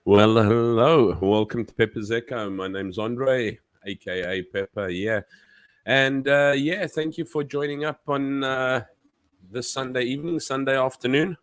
Well, hello. Welcome to Pepper's Echo. My name's Andre, aka Pepper. Yeah. And thank you for joining up on this Sunday evening, Sunday afternoon.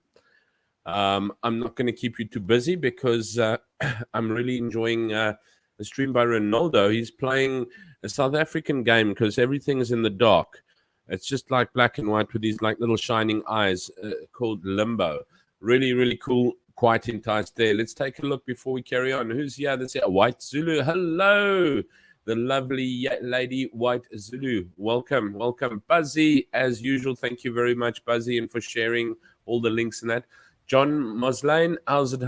I'm not going to keep you too busy because I'm really enjoying a stream by Ronaldo. He's playing a South African game because everything is in the dark. It's just like black and white with these like little shining eyes called Limbo. Really, really cool. Quite enticed there. Let's take a look before we carry on. Who's here? That's it. White Zulu. Hello. The lovely lady White Zulu. Welcome. Welcome. Buzzy, as usual. Thank you very much, Buzzy, and for sharing all the links and that. John Moslane, how's it?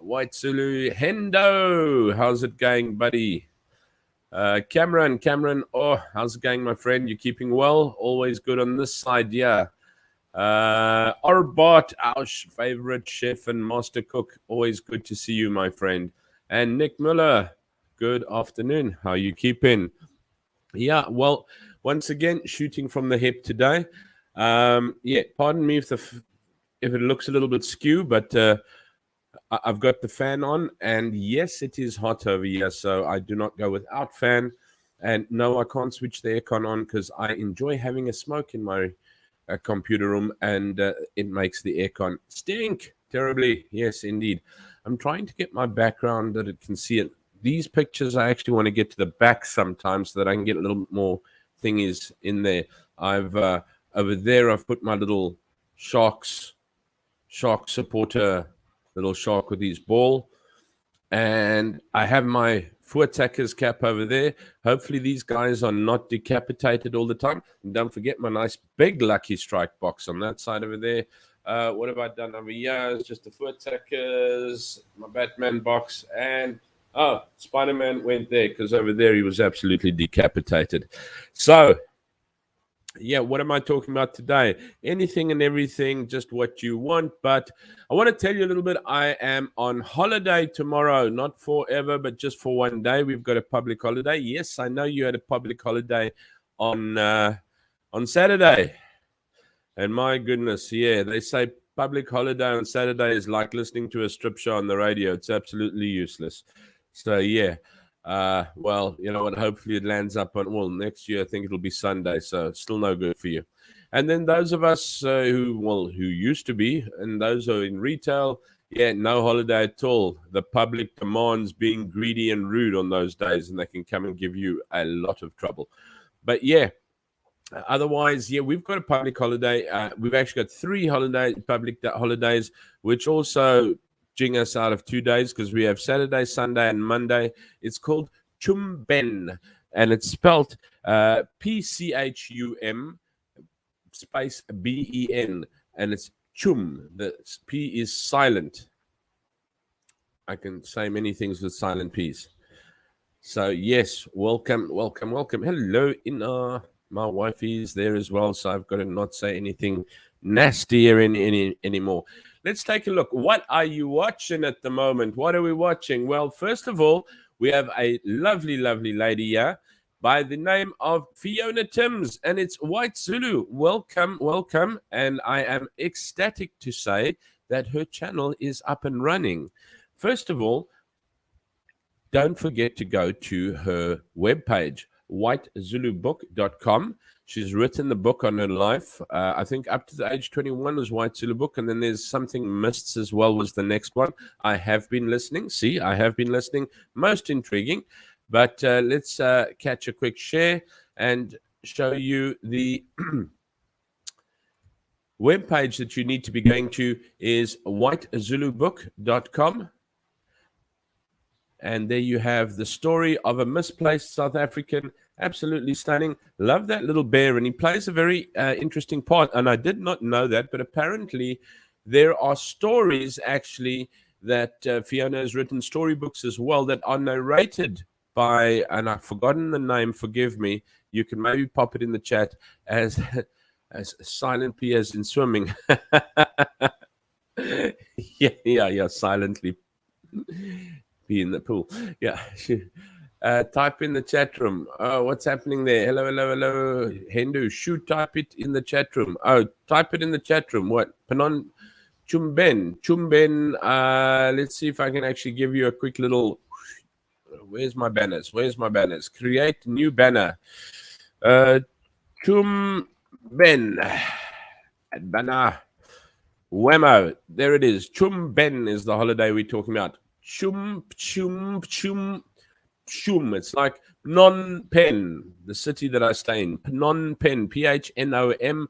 White Zulu, Hendo, how's it going, buddy? Cameron, oh, how's it going, my friend? You keeping well? Always good on this side, yeah. Arbot, our favorite chef and master cook, always good to see you, my friend. And Nick Muller, good afternoon. How you keeping? Yeah, well, once again, shooting from the hip today. Pardon me if it looks a little bit skew, but I've got the fan on, and yes, it is hot over here, so I do not go without fan. And no, I can't switch the aircon on because I enjoy having a smoke in my computer room, and it makes the aircon stink terribly. Yes, indeed. I'm trying to get my background that it can see it. These pictures, I actually want to get to the back sometimes so that I can get a little more thingies in there. I've over there, I've put my little shark supporter, little shark with his ball. And I have my Voortakkers cap over there. Hopefully these guys are not decapitated all the time. And don't forget my nice big Lucky Strike box on that side over there. What have I done over here? It's just the Voortakkers, my Batman box, and Spider-Man went there because over there he was absolutely decapitated. So, yeah, what am I talking about today? Anything and everything, just what you want. But I want to tell you a little bit. I am on holiday tomorrow, not forever, but just for one day. We've got a public holiday. Yes, I know you had a public holiday on Saturday. And my goodness, yeah, they say public holiday on Saturday is like listening to a strip show on the radio. It's absolutely useless. So, yeah. Well, you know what? Hopefully it lands up on, well, next year I think it'll be Sunday, so still no good for you. And then those of us who used to be, and those who are in retail, yeah, no holiday at all. The public demands being greedy and rude on those days, and they can come and give you a lot of trouble. But yeah, otherwise, yeah, we've got a public holiday. We've actually got 3 public holidays, which also jing us out of 2 days because we have Saturday, Sunday, and Monday. It's called Pchum, and it's spelled Pchum space Ben, and it's Pchum. The P is silent. I can say many things with silent P's. So yes, welcome. Hello, Ina. My wife is there as well, so I've got to not say anything nastier anymore. Let's take a look. What are you watching at the moment? What are we watching? Well, first of all, we have a lovely, lovely lady here by the name of Fiona Timms, and it's White Zulu. Welcome. And I am ecstatic to say that her channel is up and running. First of all, don't forget to go to her webpage, whitezulubook.com. She's written the book on her life. I think up to the age 21 was White Zulu book. And then there's Something Mists as well was the next one. I have been listening. Most intriguing. But let's catch a quick share and show you the webpage that you need to be going to is whitezulubook.com. And there you have the story of a misplaced South African. Absolutely stunning. Love that little bear. And he plays a very interesting part. And I did not know that, but apparently there are stories actually that Fiona has written storybooks as well that are narrated by, and I've forgotten the name, forgive me. You can maybe pop it in the chat as Silent P as in swimming. yeah, silently be in the pool. Yeah. Type in the chat room. Oh, what's happening there? Hello. Hindu, type it in the chat room. Oh, type it in the chat room. What? Panon Chumben. Let's see if I can actually give you a quick little. Where's my banners? Create new banner. Chumben. Banner. Whammo. There it is. Chumben is the holiday we're talking about. Pchum. It's like Phnom Penh, the city that I stay in. Phnom Penh. Phnompenh.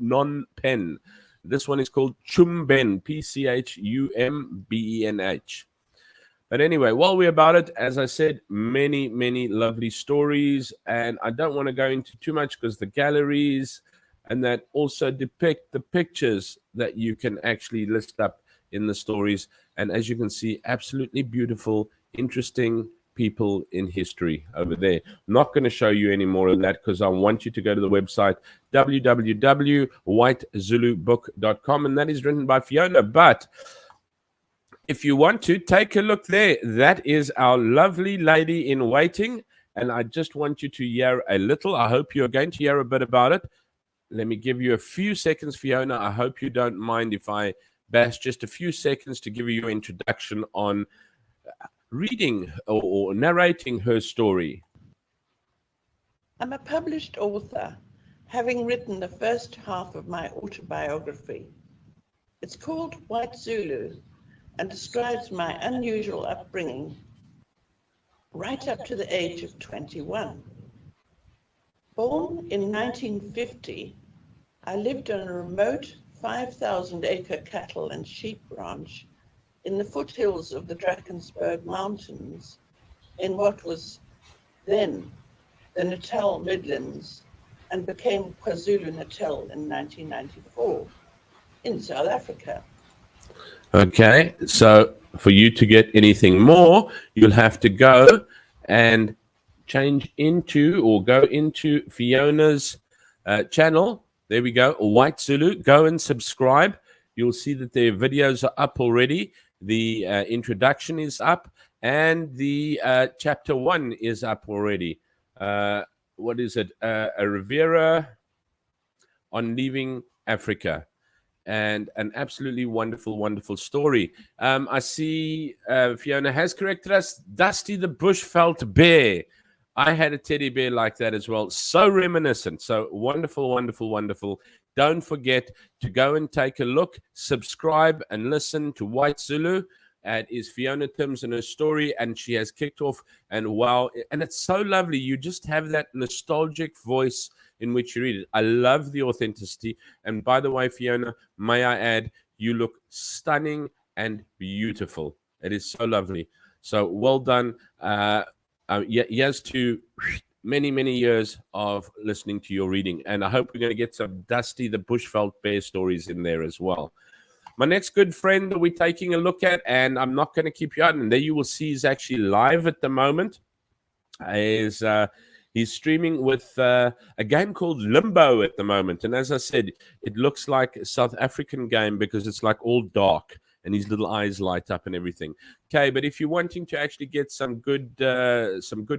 Phnom Penh. This one is called Chumben. Pchumbenh. But anyway, while we're about it, as I said, many, many lovely stories. And I don't want to go into too much because the galleries and that also depict the pictures that you can actually list up in the stories. And as you can see, absolutely beautiful, interesting people in history over there. I'm not going to show you any more of that because I want you to go to the website www.whitezulubook.com, and that is written by Fiona. But if you want to, take a look there. That is our lovely lady in waiting, and I just want you to hear a little. I hope you're going to hear a bit about it. Let me give you a few seconds, Fiona. I hope you don't mind if I bash just a few seconds to give you your introduction on reading or narrating her story. I'm a published author, having written the first half of my autobiography. It's called White Zulu and describes my unusual upbringing right up to the age of 21. Born in 1950, I lived on a remote 5,000-acre cattle and sheep ranch in the foothills of the Drakensberg Mountains in what was then the Natal Midlands and became KwaZulu-Natal in 1994 in South Africa. Okay, so for you to get anything more, you'll have to go and change into or go into Fiona's channel. There we go, White Zulu. Go and subscribe. You'll see that their videos are up already. The introduction is up, and the chapter 1 is up already. What is it? A Rivera on leaving Africa. And an absolutely wonderful, wonderful story. I see Fiona has corrected us. Dusty the Bushveld Bear. I had a teddy bear like that as well. So reminiscent. So wonderful, wonderful, wonderful. Don't forget to go and take a look, subscribe, and listen to White Zulu. It is Fiona Timms and her story, and she has kicked off. And wow, and it's so lovely. You just have that nostalgic voice in which you read it. I love the authenticity. And by the way, Fiona, may I add, you look stunning and beautiful. It is so lovely. So well done. Yes to many, many years of listening to your reading. And I hope we're going to get some Dusty the Bushveld Bear stories in there as well. My next good friend that we're taking a look at, and I'm not going to keep you out, and there you will see he's actually live at the moment, is he's streaming with a game called Limbo at the moment. And as I said, it looks like a South African game because it's like all dark and his little eyes light up and everything. Okay, but if you're wanting to actually get some good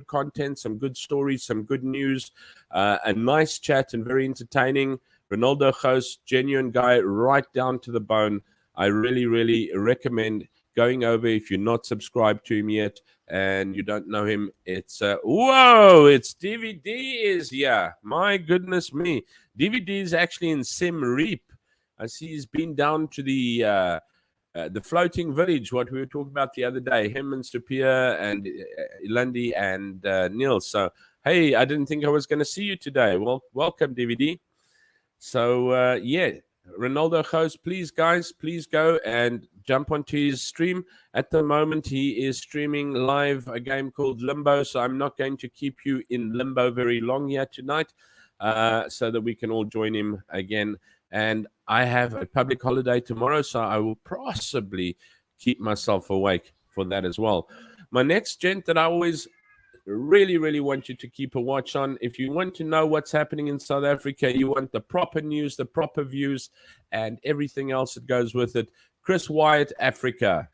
content, some good stories, some good news, a nice chat and very entertaining, Ronaldo host, genuine guy, right down to the bone. I really, really recommend going over if you're not subscribed to him yet and you don't know him. It's whoa, it's DVD is here. My goodness me. DVD is actually in Siem Reap. I see he's been down to the floating village, what we were talking about the other day, him and Stupia and Ilandi and Neil. So, hey, I didn't think I was going to see you today. Well, welcome, DVD. So, yeah, Ronaldo host, please, guys, please go and jump onto his stream. At the moment, he is streaming live a game called Limbo, so I'm not going to keep you in limbo very long here tonight so that we can all join him again. And I have a public holiday tomorrow, so I will possibly keep myself awake for that as well. My next gent that I always really, really want you to keep a watch on. If you want to know what's happening in South Africa, you want the proper news, the proper views, and everything else that goes with it, Chris Wyatt Africa.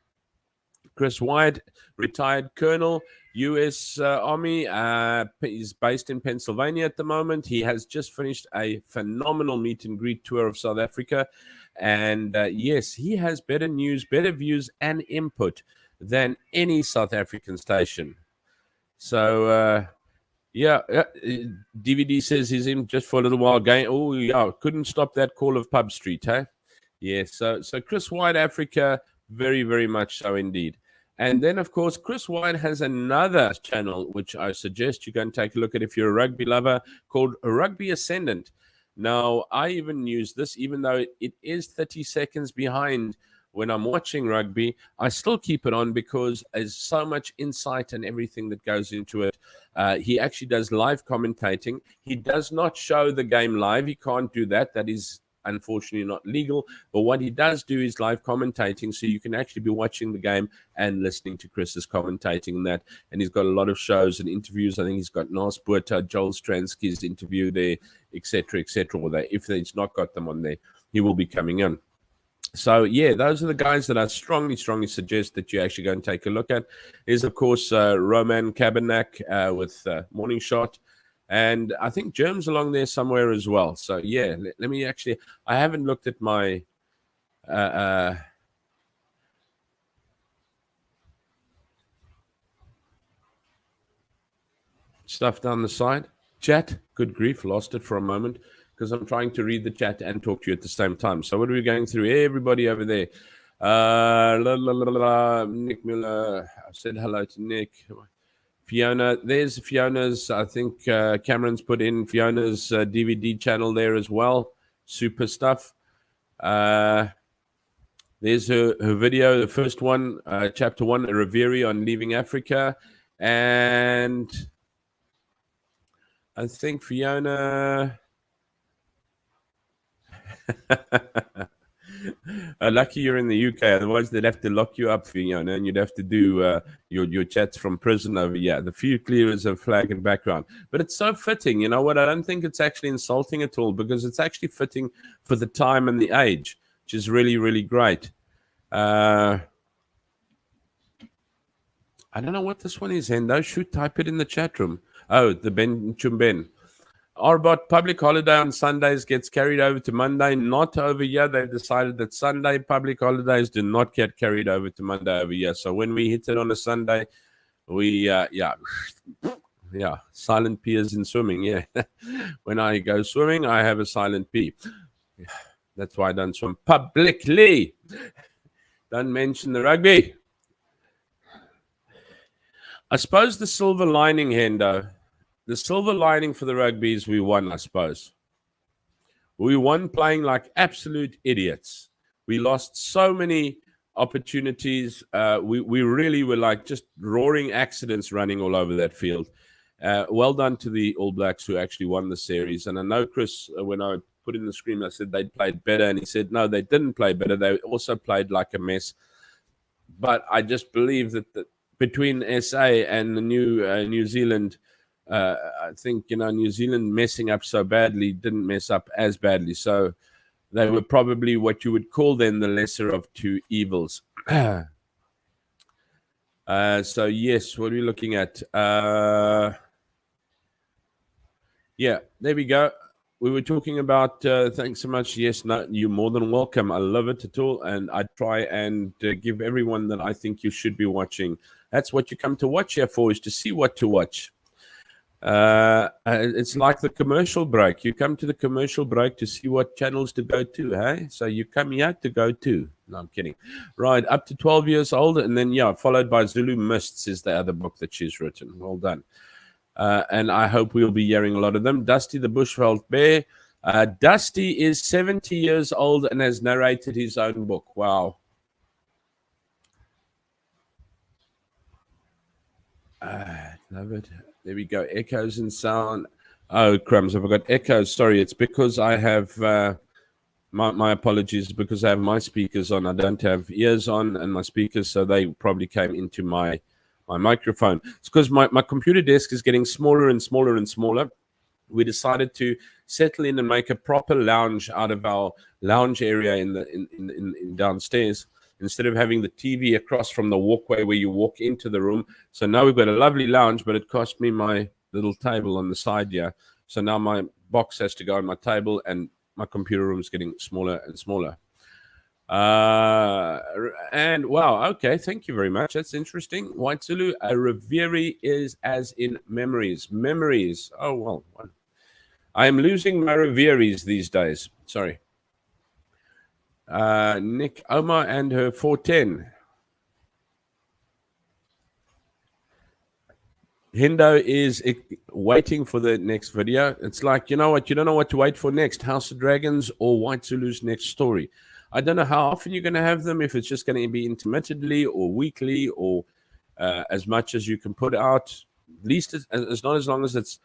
Chris White, retired colonel, U.S. Army. He's based in Pennsylvania at the moment. He has just finished a phenomenal meet and greet tour of South Africa. And yes, he has better news, better views, and input than any South African station. So, yeah, DVD says he's in just for a little while. Oh, yeah, couldn't stop that call of Pub Street, huh? Yeah, so Chris White, Africa, very, very much so indeed. And then, of course, Chris White has another channel, which I suggest you go and take a look at if you're a rugby lover, called Rugby Ascendant. Now, I even use this, even though it is 30 seconds behind when I'm watching rugby, I still keep it on because there's so much insight and everything that goes into it. He actually does live commentating. He does not show the game live. He can't do that. That is unfortunately not legal. But what he does do is live commentating, so you can actually be watching the game and listening to Chris's commentating and that. And he's got a lot of shows and interviews. I think he's got Nas Buerta, Joel Stransky's interview there, etc., etc. Or if he's not got them on there, he will be coming in. So, yeah, those are the guys that I strongly, strongly suggest that you actually go and take a look at. Is, of course, Roman Kabanak with Morning Shot. And I think Germ's along there somewhere as well. So, yeah, let me actually... I haven't looked at my... stuff down the side. Chat, good grief, lost it for a moment because I'm trying to read the chat and talk to you at the same time. So what are we going through? Everybody over there. Nick Miller. I said hello to Nick. Fiona, there's Fiona's, I think Cameron's put in Fiona's DVD channel there as well. Super stuff. There's her video, the first one, chapter 1, a Reveri on leaving Africa. And I think Fiona... lucky you're in the UK, otherwise they'd have to lock you up, Fiona, and you'd have to do your chats from prison over here. The few clearers of flag and background. But it's so fitting, you know what? I don't think it's actually insulting at all because it's actually fitting for the time and the age, which is really, really great. I don't know what this one is, Hendo. Should type it in the chat room. Oh, the Pchum Ben. Arbot, public holiday on Sundays gets carried over to Monday. Not over here. They've decided that Sunday public holidays do not get carried over to Monday over here. So when we hit it on a Sunday, we, silent P is in swimming, yeah. When I go swimming, I have a silent P. That's why I don't swim publicly. Don't mention the rugby. I suppose the silver lining, Hendo, the silver lining for the rugby is we won, I suppose. We won playing like absolute idiots. We lost so many opportunities. We really were like just roaring accidents running all over that field. Well done to the All Blacks who actually won the series. And I know, Chris, when I put in the screen, I said they played better. And he said, no, they didn't play better. They also played like a mess. But I just believe that between SA and the New Zealand, I think, New Zealand messing up so badly didn't mess up as badly. So they were probably what you would call then the lesser of two evils. So, yes, what are we looking at? Yeah, there we go. We were talking about, thanks so much. Yes, no, you're more than welcome. I love it at all. And I try and give everyone that I think you should be watching. That's what you come to watch here for, is to see what to watch. It's like the commercial break. You come to the commercial break to see what channels to go to, hey? So you come here to go to. No, I'm kidding. Right, up to 12 years old, and then, followed by Zulu Mists is the other book that she's written. Well done. And I hope we'll be hearing a lot of them. Dusty the Bushveld Bear. Dusty is 70 years old and has narrated his own book. Wow. Love it. There we go. Echoes and sound. Oh, crumbs. I've got echoes. Sorry. It's because I have, my apologies, because I have my speakers on. I don't have ears on and my speakers, so they probably came into my microphone. It's because my computer desk is getting smaller and smaller and smaller. We decided to settle in and make a proper lounge out of our lounge area in downstairs. instead of having the TV across from the walkway where you walk into the room. So now we've got a lovely lounge, but it cost me my little table on the side here. So now my box has to go on my table, and my computer room is getting smaller and smaller. And wow, okay, thank you very much. That's interesting. White Zulu, a reveri is as in memories. Memories. Oh, well, I am losing my reveries these days. Sorry. Nick, Omar and her 410. Hendo is waiting for the next video. It's like, you know what? You don't know what to wait for next. House of Dragons or White Zulu's next story. I don't know how often you're going to have them, if it's just going to be intermittently or weekly or as much as you can put out. At least it's not as long as it's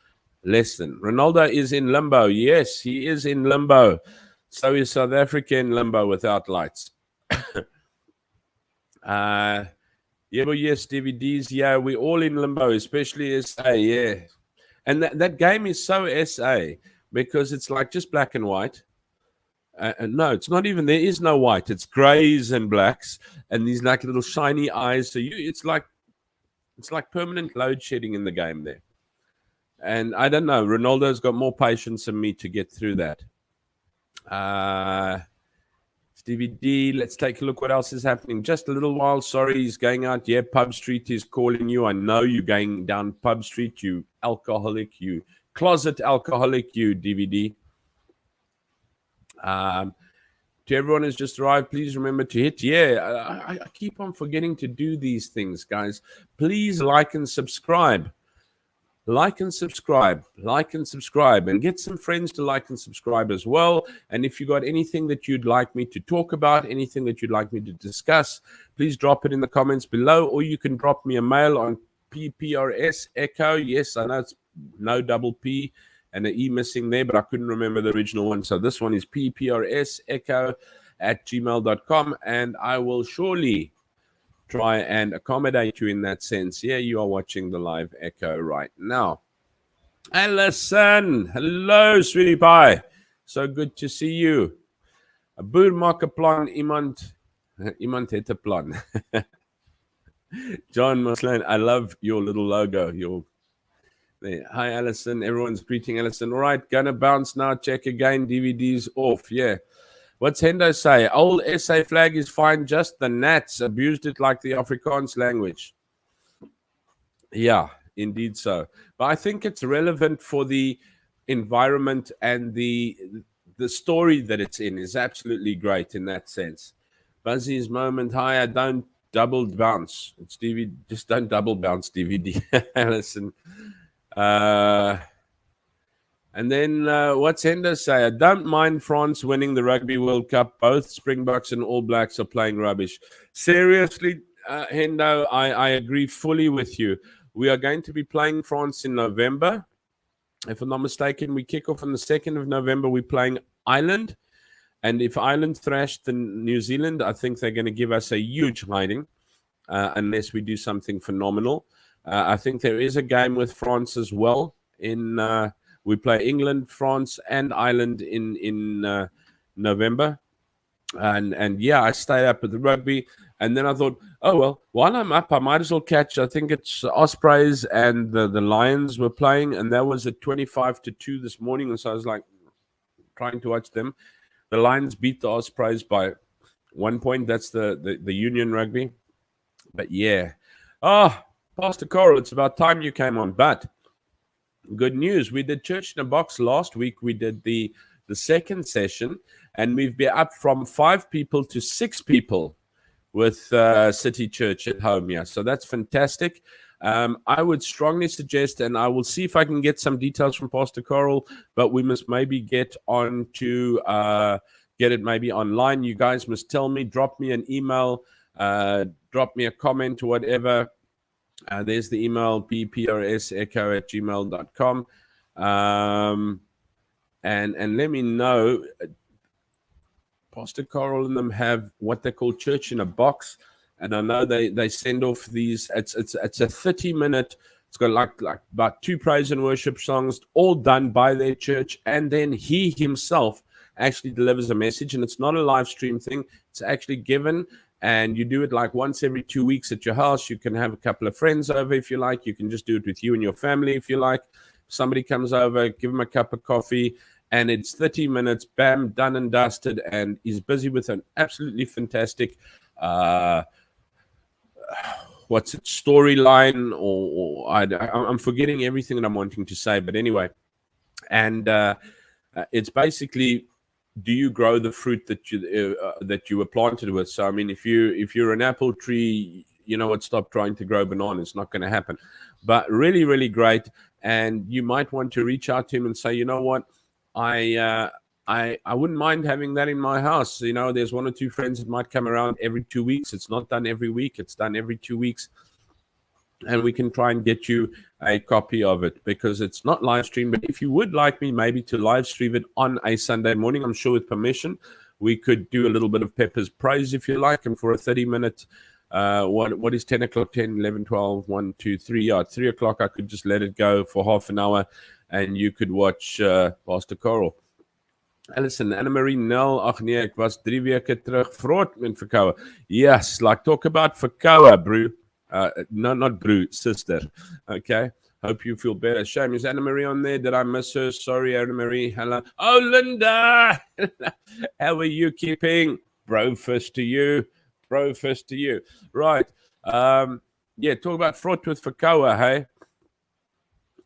less than. Ronaldo is in limbo. Yes, he is in limbo. So is South Africa in limbo without lights. Yeah, but yes, DVDs. Yeah, we're all in limbo, especially SA. Yeah, and that game is so SA because it's like just black and white. No, it's not even. There is no white. It's grays and blacks, and these like little shiny eyes. So it's like permanent load shedding in the game there. And I don't know. Ronaldo's got more patience than me to get through that. DVD, let's take a look what else is happening. Just a little while. Sorry, he's going out. Yeah, Pub Street is calling you. I know you're going down Pub Street, you alcoholic, you closet alcoholic, you DVD. To everyone who's just arrived, please remember to hit. Yeah, I keep on forgetting to do these things, guys. Please like and subscribe. Like and subscribe, and get some friends to like and subscribe as well. And if you got anything that you'd like me to talk about, anything that you'd like me to discuss, please drop it in the comments below, or you can drop me a mail on PPRS Echo. Yes, I know it's no double P and an E missing there, but I couldn't remember the original one. So this one is PPRS Echo at gmail.com, and I will surely try and accommodate you in that sense. Yeah, you are watching the live echo right now. Alison, hello, sweetie pie. So good to see you. Boer maak 'n plan, iemand het 'n plan. John Muslan, I love your little logo. Hi, Alison. Everyone's greeting Alison. All right, gonna bounce now. Check again. DVD's off. Yeah. What's Hendo say? Old SA flag is fine, just the Nats abused it like the Afrikaans language. Yeah, indeed so. But I think it's relevant for the environment, and the story that it's in is absolutely great in that sense. Buzzy's moment, hi, I don't double bounce. It's DVD, just don't double bounce DVD. Listen. And then what's Hendo say? I don't mind France winning the Rugby World Cup. Both Springboks and All Blacks are playing rubbish. Seriously, Hendo, I agree fully with you. We are going to be playing France in November. If I'm not mistaken, we kick off on the 2nd of November. We're playing Ireland. And if Ireland thrashed New Zealand, I think they're going to give us a huge hiding unless we do something phenomenal. I think there is a game with France as well in... we play England, France, and Ireland in November. And yeah, I stayed up at the rugby. And then I thought, oh, well, while I'm up, I might as well catch, I think it's Ospreys and the Lions were playing. And that was at 25-2 this morning. And so I was like trying to watch them. The Lions beat the Ospreys by 1 point. That's the Union rugby. But yeah. Oh, Pastor Coral, it's about time you came on. But good news. We did Church in a Box last week. We did the second session, and we've been up from 5 people to 6 people with City Church at home. Yeah, so that's fantastic. I would strongly suggest, and I will see if I can get some details from Pastor Coral, but we must maybe get on to get it maybe online. You guys must tell me, drop me an email, drop me a comment or whatever. There's the email, pprsecho@gmail.com. And let me know. Pastor Coral and them have what they call Church in a Box. And I know they send off these. It's a 30-minute. It's got like about 2 praise and worship songs, all done by their church. And then he himself actually delivers a message. And it's not a live stream thing. It's actually given and you do it like once every 2 weeks at your house. You can have a couple of friends over if you like. You can just do it with you and your family if you like. Somebody comes over, give them a cup of coffee, and it's 30 minutes, bam, done and dusted, and he's busy with an absolutely fantastic storyline, or I'm forgetting everything that I'm wanting to say, but anyway. And it's basically, do you grow the fruit that you were planted with? So I mean, if you're an apple tree, you know what, stop trying to grow bananas. It's not going to happen. But really, really great. And you might want to reach out to him and say, you know what, I wouldn't mind having that in my house. You know, there's 1 or 2 friends that might come around every 2 weeks. It's not done every week. It's done every 2 weeks. And we can try and get you a copy of it, because it's not live streamed. But if you would like me maybe to live stream it on a Sunday morning, I'm sure with permission, we could do a little bit of Pepper's Praise if you like. And for a 30-minute, what is 10 o'clock, 10, 11, 12, 1, 2, 3, yeah, 3 o'clock, I could just let it go for half an hour and you could watch Pastor Coral. Alison, Anne-Marie, Nel, ach nee, ek was 3 weke terug vrot met verkoue. Yes, like talk about verkoue, brew. No, not brew, sister. Okay. Hope you feel better. Shame. Is Anna-Marie on there? Did I miss her? Sorry, Anna-Marie. Hello. Oh, Linda. How are you keeping? Bro, first to you. Bro, first to you. Right. Yeah, talk about fraught with Fakawa, hey?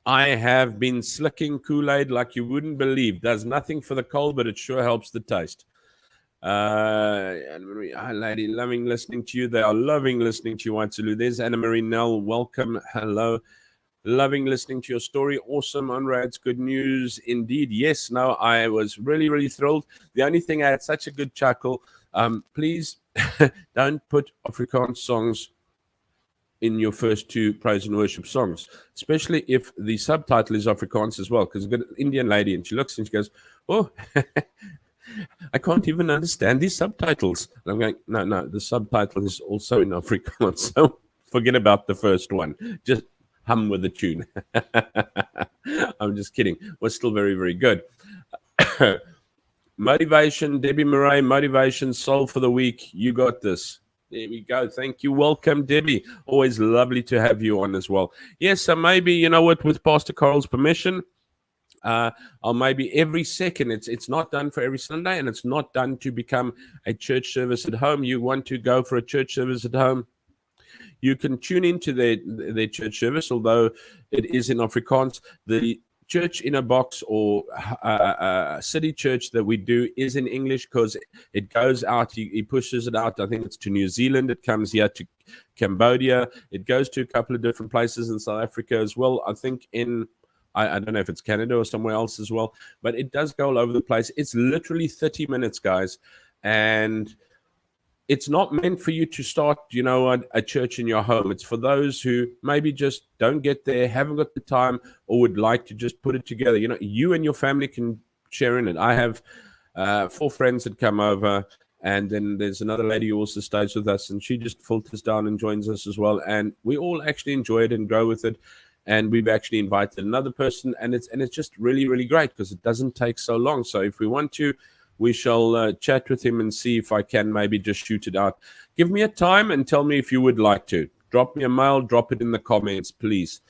I have been slicking Kool-Aid like you wouldn't believe. Does nothing for the cold, but it sure helps the taste. Hi, lady, loving listening to you. They are loving listening to you, White Zulu. There's Anna-Marie Nell. Welcome. Hello. Loving listening to your story. Awesome, Unrad's good news. Indeed. Yes, no, I was really, really thrilled. The only thing, I had such a good chuckle. Please don't put Afrikaans songs in your first 2 praise and worship songs, especially if the subtitle is Afrikaans as well, because I've got an Indian lady and she looks and she goes, oh, I can't even understand these subtitles. And I'm going, no, the subtitle is also in Afrikaans, so forget about the first one. Just hum with the tune. I'm just kidding. We're still very, very good. Motivation, Debbie Murray, motivation, soul for the week. You got this. There we go. Thank you. Welcome, Debbie. Always lovely to have you on as well. Yes, so maybe, you know what, with Pastor Coral's permission, I'll maybe every second, it's not done for every Sunday, and it's not done to become a church service at home. You want to go for a church service at home, you can tune into their church service, although it is in Afrikaans. The church in a box or city church that we do is in English, because it goes out, he pushes it out. I think it's to New Zealand, it comes here to Cambodia, it goes to a couple of different places in South Africa as well. I think in I don't know if it's Canada or somewhere else as well, but it does go all over the place. It's literally 30 minutes, guys. And it's not meant for you to start, a church in your home. It's for those who maybe just don't get there, haven't got the time, or would like to just put it together. You and your family can share in it. I have 4 friends that come over, and then there's another lady who also stays with us, and she just filters down and joins us as well. And we all actually enjoy it and grow with it. And we've actually invited another person, and it's just really, really great, because it doesn't take so long. So if we want to, we shall chat with him and see if I can maybe just shoot it out. Give me a time and tell me if you would like to. Drop me a mail, drop it in the comments, please.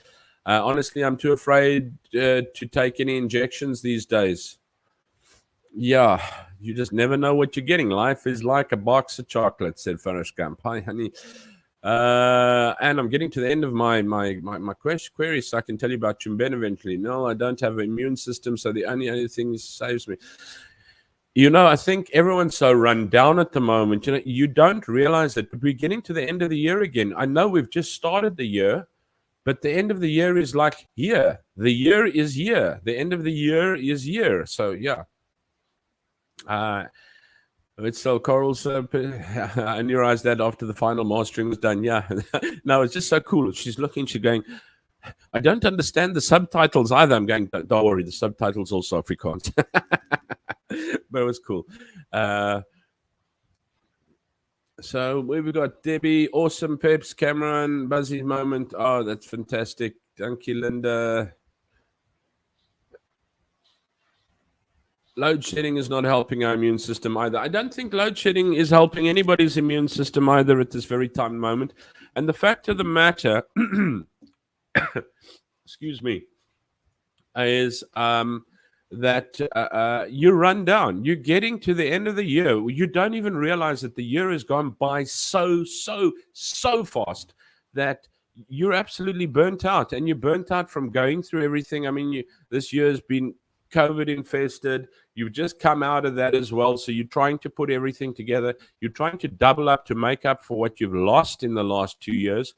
Honestly, I'm too afraid to take any injections these days. Yeah, you just never know what you're getting. Life is like a box of chocolates, said Forrest Gump. Hi, honey. And I'm getting to the end of my queries, so I can tell you about Chumben eventually. No, I don't have an immune system, so the only other thing saves me. I think everyone's so run down at the moment. You don't realize it, but we're getting to the end of the year again. I know we've just started the year, but the end of the year is like here. The year is here. The end of the year is here. So, yeah. It's so Coral's. I only realized that after the final mastering was done. Yeah, no, it's just so cool. She's looking, she's going, I don't understand the subtitles either. I'm going, don't worry, the subtitles also Afrikaans. But it was cool. So we've got Debbie, awesome Peps, Cameron, Buzzy moment. Oh, that's fantastic. Thank you, Linda. load shedding is not helping our immune system either. I don't think load shedding is helping anybody's immune system either at this very time moment. And the fact of the matter, excuse me, is that you run down. You're getting to the end of the year. You don't even realize that the year has gone by so fast that you're absolutely burnt out. And you're burnt out from going through everything. I mean, this year has been COVID infested. You've just come out of that as well. So you're trying to put everything together. You're trying to double up to make up for what you've lost in the last 2 years.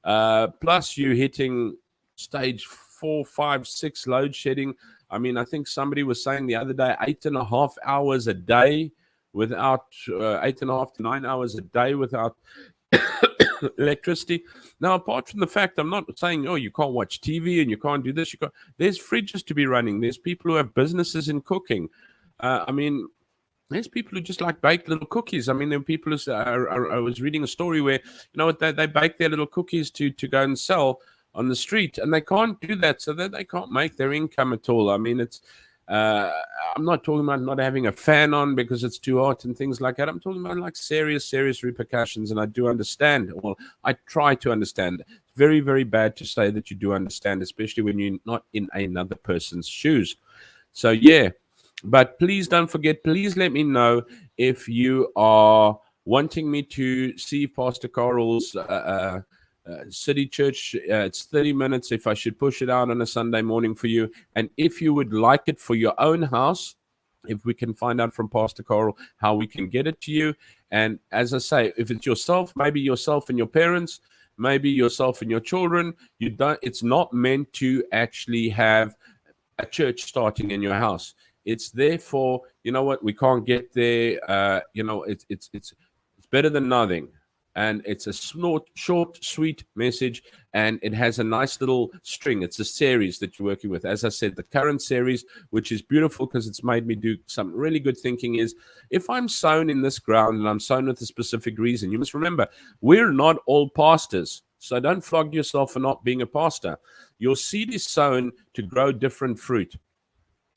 Plus, you're hitting stage 4, 5, 6 load shedding. I mean, I think somebody was saying the other day 8.5 hours a day without 8.5 to 9 hours a day without electricity. Now, apart from the fact, I'm not saying, oh, you can't watch TV and you can't do this. There's fridges to be running. There's people who have businesses in cooking. I mean, there's people who just like bake little cookies. I mean, there are people who, I was reading a story where, you know what, they bake their little cookies to go and sell on the street, and they can't do that, so that they can't make their income at all. I mean, it's I'm not talking about not having a fan on because it's too hot and things like that. I'm talking about like serious repercussions, and I do understand. Well, I try to understand. It's very, very bad to say that you do understand, especially when you're not in another person's shoes. So yeah, but please don't forget, please let me know if you are wanting me to see Pastor Carl's City Church. It's 30 minutes if I should push it out on a Sunday morning for you. And if you would like it for your own house, if we can find out from Pastor Carl how we can get it to you. And as I say, if it's yourself, maybe yourself and your parents, maybe yourself and your children, it's not meant to actually have a church starting in your house. It's therefore, you know what, we can't get there. It's better than nothing. And it's a short, sweet message, and it has a nice little string. It's a series that you're working with. As I said, the current series, which is beautiful because it's made me do some really good thinking, is if I'm sown in this ground and I'm sown with a specific reason, you must remember, we're not all pastors. So don't flog yourself for not being a pastor. Your seed is sown to grow different fruit.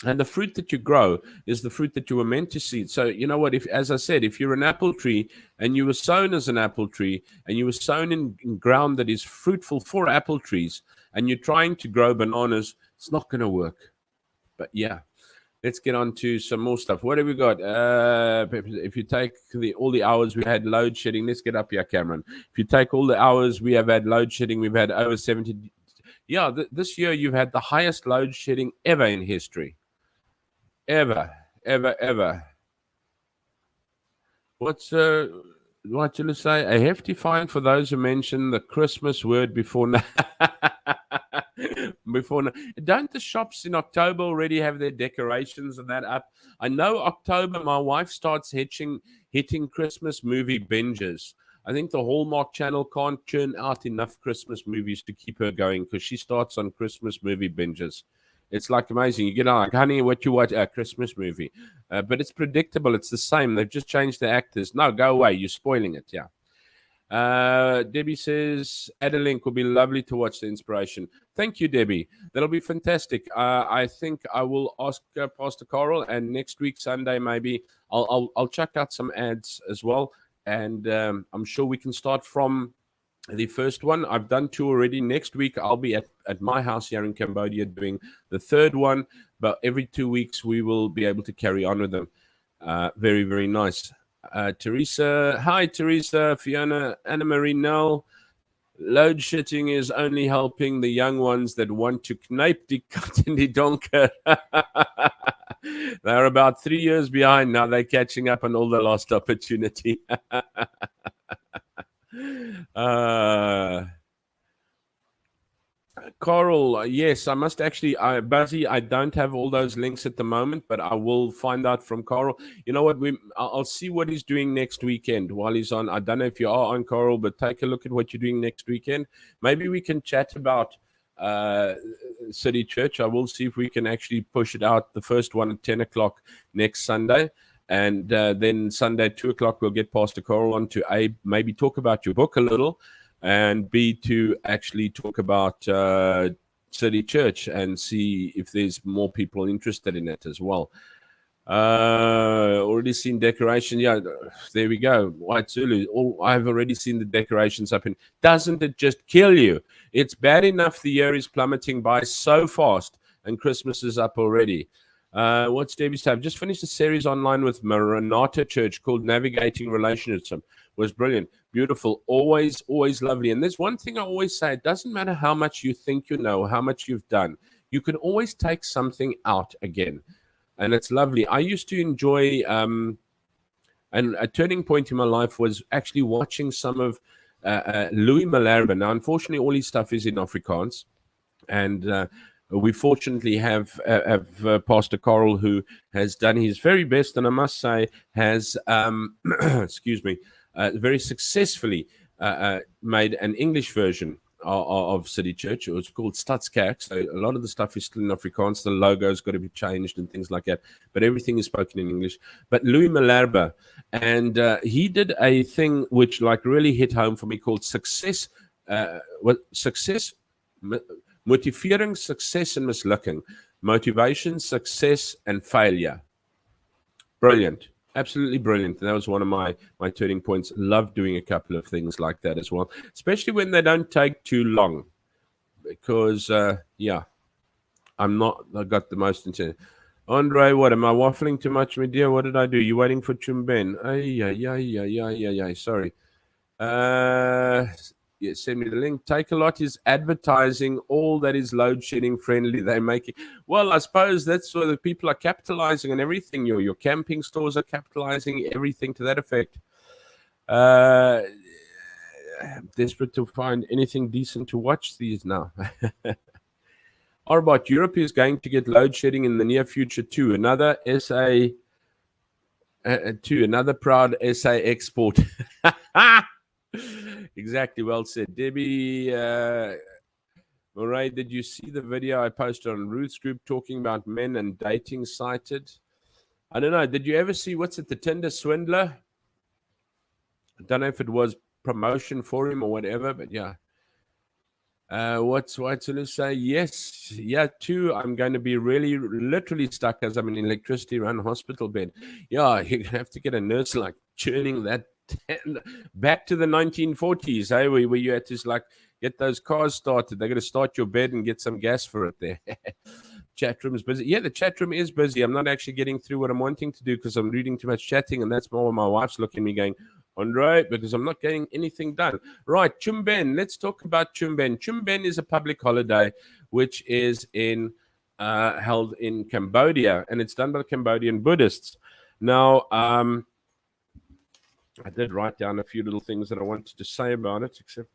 And the fruit that you grow is the fruit that you were meant to seed. So, you know what, as I said, if you're an apple tree and you were sown as an apple tree and you were sown in ground that is fruitful for apple trees and you're trying to grow bananas, it's not going to work. But yeah, let's get on to some more stuff. What have we got? If you take all the hours we had load shedding, let's get up here, Cameron. If you take all the hours we have had load shedding, we've had over 70. Yeah, this year you've had the highest load shedding ever in history. Ever. What's what you say? A hefty fine for those who mention the Christmas word before now. Don't the shops in October already have their decorations and that up? I know October, my wife starts hitting Christmas movie binges. I think the Hallmark Channel can't churn out enough Christmas movies to keep her going because she starts on Christmas movie binges. It's like amazing. You get like, honey, what you watch? A Christmas movie. But it's predictable. It's the same. They've just changed the actors. No, go away. You're spoiling it. Yeah. Debbie says, add a link. Will be lovely to watch the inspiration. Thank you, Debbie. That'll be fantastic. I think I will ask Pastor Carl, and next week, Sunday, maybe I'll check out some ads as well. And I'm sure we can start from the first one. I've done 2 already. Next week, I'll be at my house here in Cambodia doing the third one. But every 2 weeks, we will be able to carry on with them. Very, very nice. Teresa. Hi, Teresa. Fiona. Anna Marie Nell. Load shedding is only helping the young ones that want to knipe die kat in die donker. They're about 3 years behind now. They're catching up on all the lost opportunity. Coral, yes, I must actually, Buzzy, I don't have all those links at the moment, but I will find out from Coral. You know what, I'll see what he's doing next weekend while he's on. I don't know if you are on, Coral, but take a look at what you're doing next weekend. Maybe we can chat about City Church. I will see if we can actually push it out, the first one at 10 o'clock next Sunday. And then Sunday at 2 o'clock, we'll get Pastor Coral on to A, maybe talk about your book a little, and B, to actually talk about City Church and see if there's more people interested in it as well. Already seen decoration. Yeah, there we go. White Zulu. I've already seen the decorations up in. Doesn't it just kill you? It's bad enough the year is plummeting by so fast, and Christmas is up already. What's Debbie's tab? Just finished a series online with Maranatha Church called Navigating Relationships. Was brilliant, beautiful, always, always lovely. And there's one thing I always say: it doesn't matter how much you think you know, how much you've done. You can always take something out again. And it's lovely. I used to enjoy, and a turning point in my life was actually watching some of Louis Malherbe. Now, unfortunately, all his stuff is in Afrikaans, and we fortunately have Pastor Carl, who has done his very best, and I must say has, excuse me, very successfully made an English version of City Church. It was called Stadskerk. So a lot of the stuff is still in Afrikaans. The logo's got to be changed and things like that. But everything is spoken in English. But Louis Malherbe, and he did a thing which like really hit home for me called Success. Motivering, success, and mislukking. Motivation, success, and failure. Brilliant. Absolutely brilliant. That was one of my turning points. Love doing a couple of things like that as well, especially when they don't take too long. Because, yeah, I got the most intense. Andre, what, am I waffling too much, my dear? What did I do? You waiting for Chumben? Yeah. Sorry. Yeah, send me the link. Take a lot is advertising all that is load shedding friendly. They make it. Well, I suppose that's where the people are capitalizing on everything. Your camping stores are capitalizing everything to that effect. Desperate to find anything decent to watch these now. Arbot, Europe is going to get load shedding in the near future too. Another proud SA export. Exactly, well said. Debbie Murray, did you see the video I posted on Ruth's group talking about men and dating cited? I don't know. Did you ever see, what's it, the Tinder swindler? I don't know if it was promotion for him or whatever, but yeah. What's White Zulu say? Yes, yeah, too. I'm going to be really literally stuck as I'm in an electricity run hospital bed. Yeah, you're going to have to get a nurse like churning that back to the 1940s, eh? Where you had to like get those cars started. They're going to start your bed and get some gas for it there. Chat room is busy. Yeah, the chat room is busy. I'm not actually getting through what I'm wanting to do because I'm reading too much chatting, and that's more my wife's looking at me going, Andre, because I'm not getting anything done. Right, Chumben. Let's talk about Chumben. Chumben is a public holiday which is held in Cambodia, and it's done by the Cambodian Buddhists. Now, I did write down a few little things that I wanted to say about it, except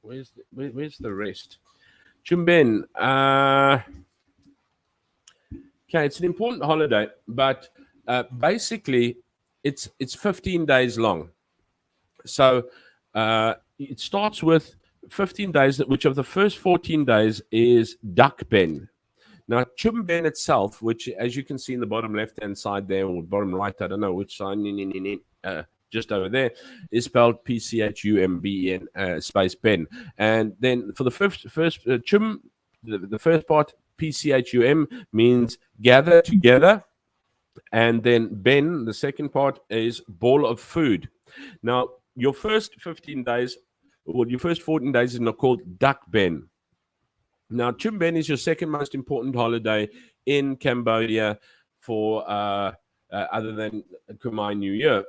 where's the rest? Chumben. Okay, it's an important holiday, but basically it's 15 days long. So it starts with 15 days, which of the first 14 days is Dakben. Now, Chumben itself, which as you can see in the bottom left-hand side there, or bottom right, I don't know which side, just over there, is spelled Pchumben space Ben. And then for the first Chum, the first part, Pchum, means gather together. And then Ben, the second part, is ball of food. Now, your first 15 days, or your first 14 days is not called Dak Ben. Now, Chumben is your second most important holiday in Cambodia for other than Khmer New Year.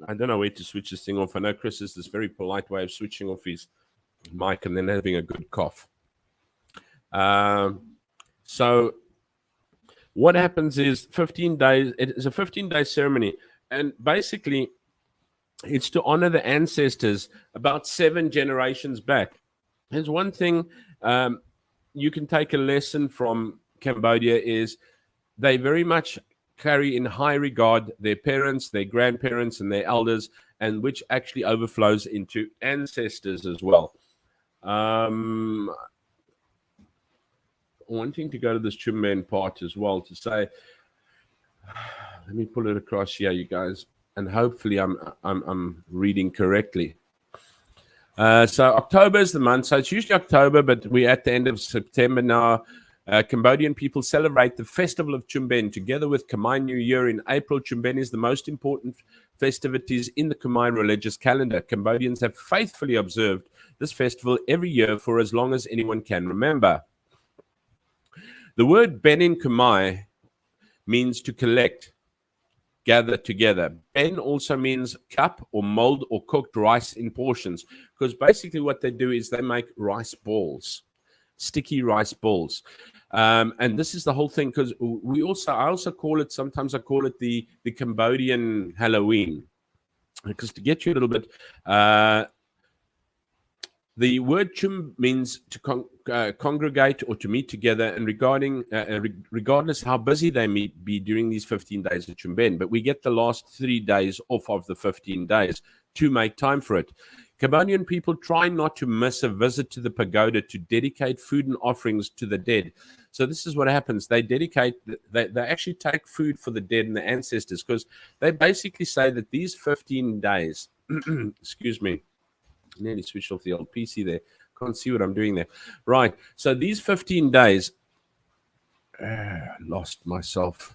I don't know where to switch this thing off. I know Chris has this very polite way of switching off his mic and then having a good cough. So what happens is 15 days, it is a 15-day ceremony. And basically, it's to honor the ancestors about 7 generations back. There's one thing you can take a lesson from Cambodia is they very much carry in high regard their parents, their grandparents, and their elders, and which actually overflows into ancestors as well. Wanting to go to this Chumben part as well to say, let me pull it across here, you guys, and hopefully I'm reading correctly. So October is the month, so it's usually October, but we're at the end of September now. Cambodian people celebrate the festival of Pchum together with Khmer New Year in April. Pchum is the most important festivities in the Khmer religious calendar. Cambodians have faithfully observed this festival every year for as long as anyone can remember. The word Ben in Khmer means to collect, gather together. Ben also means cup or mold or cooked rice in portions, because basically what they do is they make rice balls, sticky rice balls. And this is the whole thing, because I also call it, sometimes I call it the Cambodian Halloween, because to get you a little bit, the word Pchum means to congregate or to meet together, and regardless how busy they be during these 15 days of Pchum. But we get the last 3 days off of the 15 days to make time for it. Cambodian people try not to miss a visit to the pagoda to dedicate food and offerings to the dead. So this is what happens. They actually take food for the dead and the ancestors, because they basically say that these 15 days, excuse me, nearly switched off the old PC there. Can't see what I'm doing there. Right. So these 15 days, lost myself.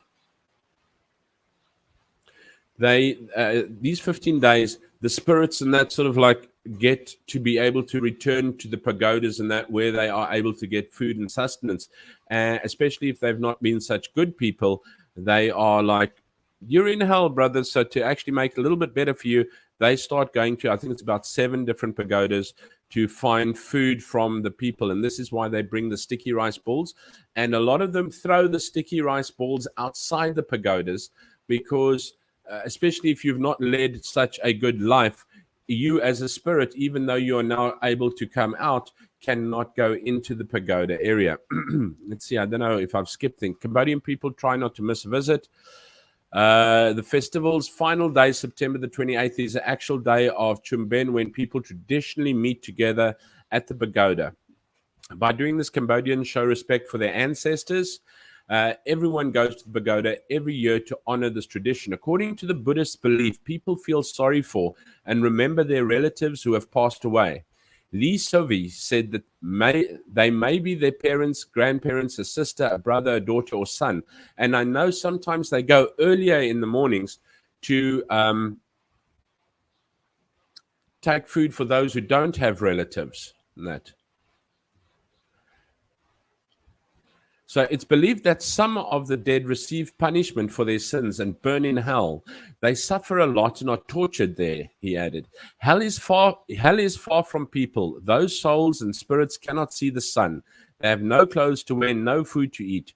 These 15 days, the spirits and that sort of like get to be able to return to the pagodas and that where they are able to get food and sustenance. Especially if they've not been such good people, they are like, you're in hell, brother. So to actually make it a little bit better for you, they start going to, I think it's about 7 different pagodas to find food from the people. And this is why they bring the sticky rice balls. And a lot of them throw the sticky rice balls outside the pagodas because, especially if you've not led such a good life, you as a spirit, even though you are now able to come out, cannot go into the pagoda area. Let's see, I don't know if I've skipped things. Cambodian people try not to miss a visit. The festival's final day, September the 28th, is the actual day of Pchum, when people traditionally meet together at the pagoda. By doing this, Cambodians show respect for their ancestors. Everyone goes to the pagoda every year to honor this tradition. According to the Buddhist belief, people feel sorry for and remember their relatives who have passed away. Lee Sovi said that they may be their parents, grandparents, a sister, a brother, a daughter, or son. And I know sometimes they go earlier in the mornings to take food for those who don't have relatives. And that. So it's believed that some of the dead receive punishment for their sins and burn in hell. They suffer a lot and are tortured there, he added. Hell is far from people. Those souls and spirits cannot see the sun. They have no clothes to wear, no food to eat.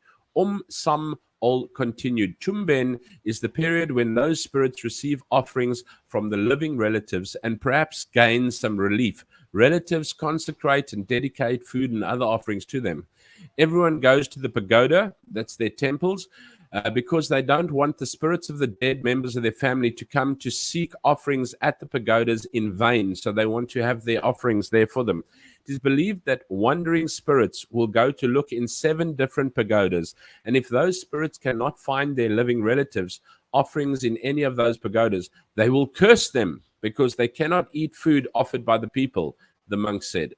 Some all continued. Pchum is the period when those spirits receive offerings from the living relatives and perhaps gain some relief. Relatives consecrate and dedicate food and other offerings to them. Everyone goes to the pagoda, that's their temples, because they don't want the spirits of the dead members of their family to come to seek offerings at the pagodas in vain. So they want to have their offerings there for them. It is believed that wandering spirits will go to look in 7 different pagodas. And if those spirits cannot find their living relatives' offerings in any of those pagodas, they will curse them because they cannot eat food offered by the people, the monk said.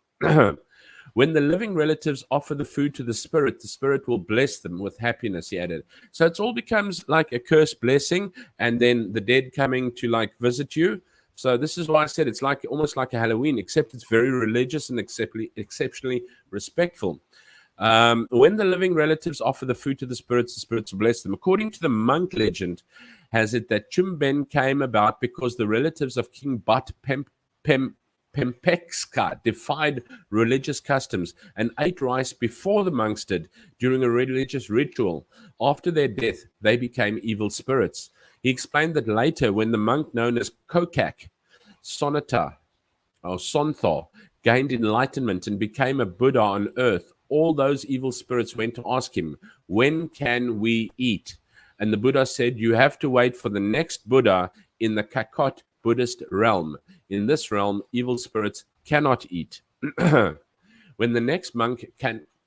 When the living relatives offer the food to the spirit will bless them with happiness, he added. So it all becomes like a cursed blessing, and then the dead coming to like visit you. So this is why I said it's like almost like a Halloween, except it's very religious and exceptionally respectful. When the living relatives offer the food to the spirits will bless them. According to the monk legend, has it that Pchum came about because the relatives of King Bat Pempekska defied religious customs and ate rice before the monks did during a religious ritual. After their death, they became evil spirits. He explained that later, when the monk known as Kokak Sonata or Sontho gained enlightenment and became a Buddha on earth, all those evil spirits went to ask him, "When can we eat?" And the Buddha said, "You have to wait for the next Buddha in the Kakot Buddhist realm. In this realm, evil spirits cannot eat." When the next monk,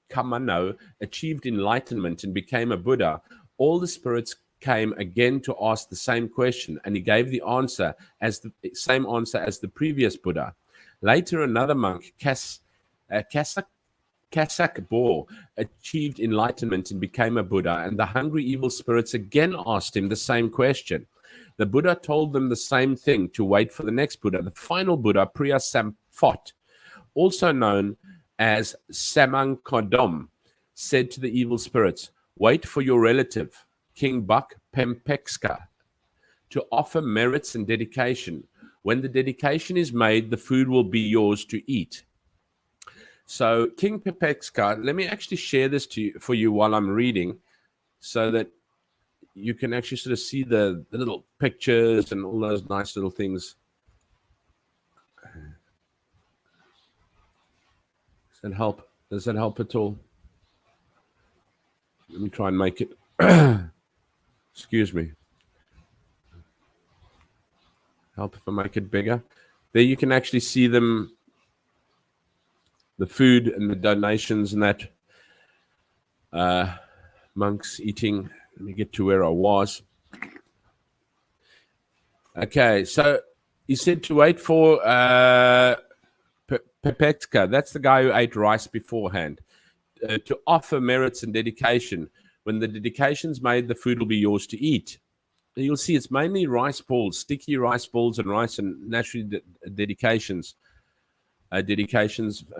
Kamano, achieved enlightenment and became a Buddha, all the spirits came again to ask the same question, and he gave the answer as the same answer as the previous Buddha. Later, another monk, Cossack boar achieved enlightenment and became a Buddha, and the hungry evil spirits again asked him the same question. The Buddha told them the same thing, to wait for the next Buddha, the final Buddha, Priya Sampot, also known as Samankodom, said to the evil spirits, wait for your relative, King Buck Pempekska, to offer merits and dedication. When the dedication is made, the food will be yours to eat. So King Pempekska, let me actually share this for you while I'm reading, so that you can actually sort of see the little pictures and all those nice little things. Does that help? Does that help at all? Let me try and make it. Excuse me. Help if I make it bigger. There you can actually see them, the food and the donations and that. Monks eating. Let me get to where I was. Okay, so he said to wait for Pepekska. That's the guy who ate rice beforehand. To offer merits and dedication. When the dedication's made, the food will be yours to eat. You'll see it's mainly rice balls, sticky rice balls and rice, and naturally dedications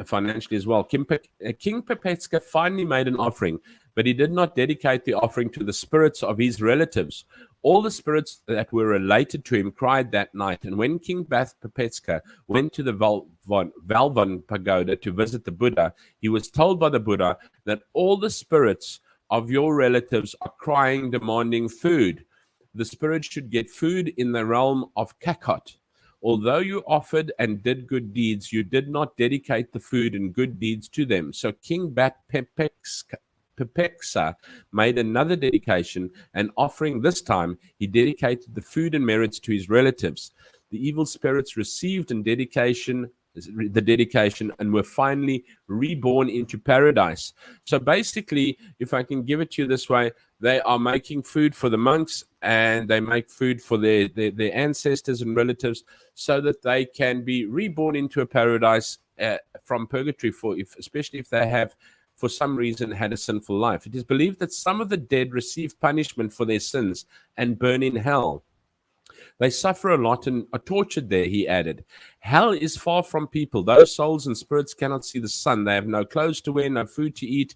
financially as well. King Pepetska finally made an offering, but he did not dedicate the offering to the spirits of his relatives. All the spirits that were related to him cried that night, and when King Bath Pepetska went to the Valvan Pagoda to visit the Buddha, he was told by the Buddha that all the spirits of your relatives are crying, demanding food. The spirits should get food in the realm of Kakot. Although you offered and did good deeds, you did not dedicate the food and good deeds to them. So King Bat Pepeksa made another dedication, and offering this time, he dedicated the food and merits to his relatives. The evil spirits received the dedication and were finally reborn into paradise. So basically, if I can give it to you this way, they are making food for the monks, and they make food for their ancestors and relatives, so that they can be reborn into a paradise from purgatory, especially if they have, for some reason, had a sinful life. It is believed that some of the dead receive punishment for their sins and burn in hell. They suffer a lot and are tortured there, he added. Hell is far from people. Those souls and spirits cannot see the sun. They have no clothes to wear, no food to eat.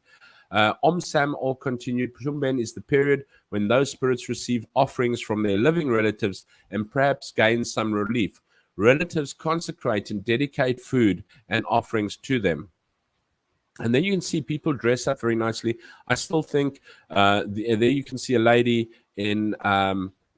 Sam all continued. Pchum is the period when those spirits receive offerings from their living relatives and perhaps gain some relief. Relatives consecrate and dedicate food and offerings to them. And then you can see people dress up very nicely. I still think there you can see a lady in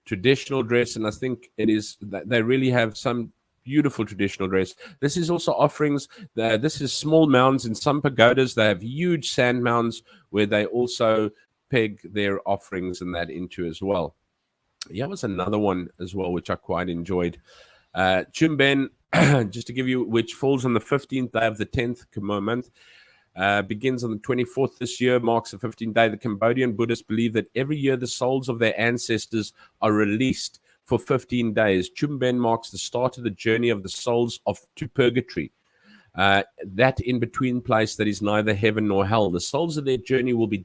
traditional dress, and I think it is that they really have some beautiful traditional dress. This is also offerings. This is small mounds. In some pagodas, they have huge sand mounds where they also peg their offerings and that into as well. Yeah, was another one as well, which I quite enjoyed. Chumben, just to give you, which falls on the 15th day of the 10th Khmer month, begins on the 24th this year, marks the 15th day. The Cambodian Buddhists believe that every year the souls of their ancestors are released for 15 days. Chumben marks the start of the journey of the souls to purgatory, that in-between place that is neither heaven nor hell. The souls of their journey will be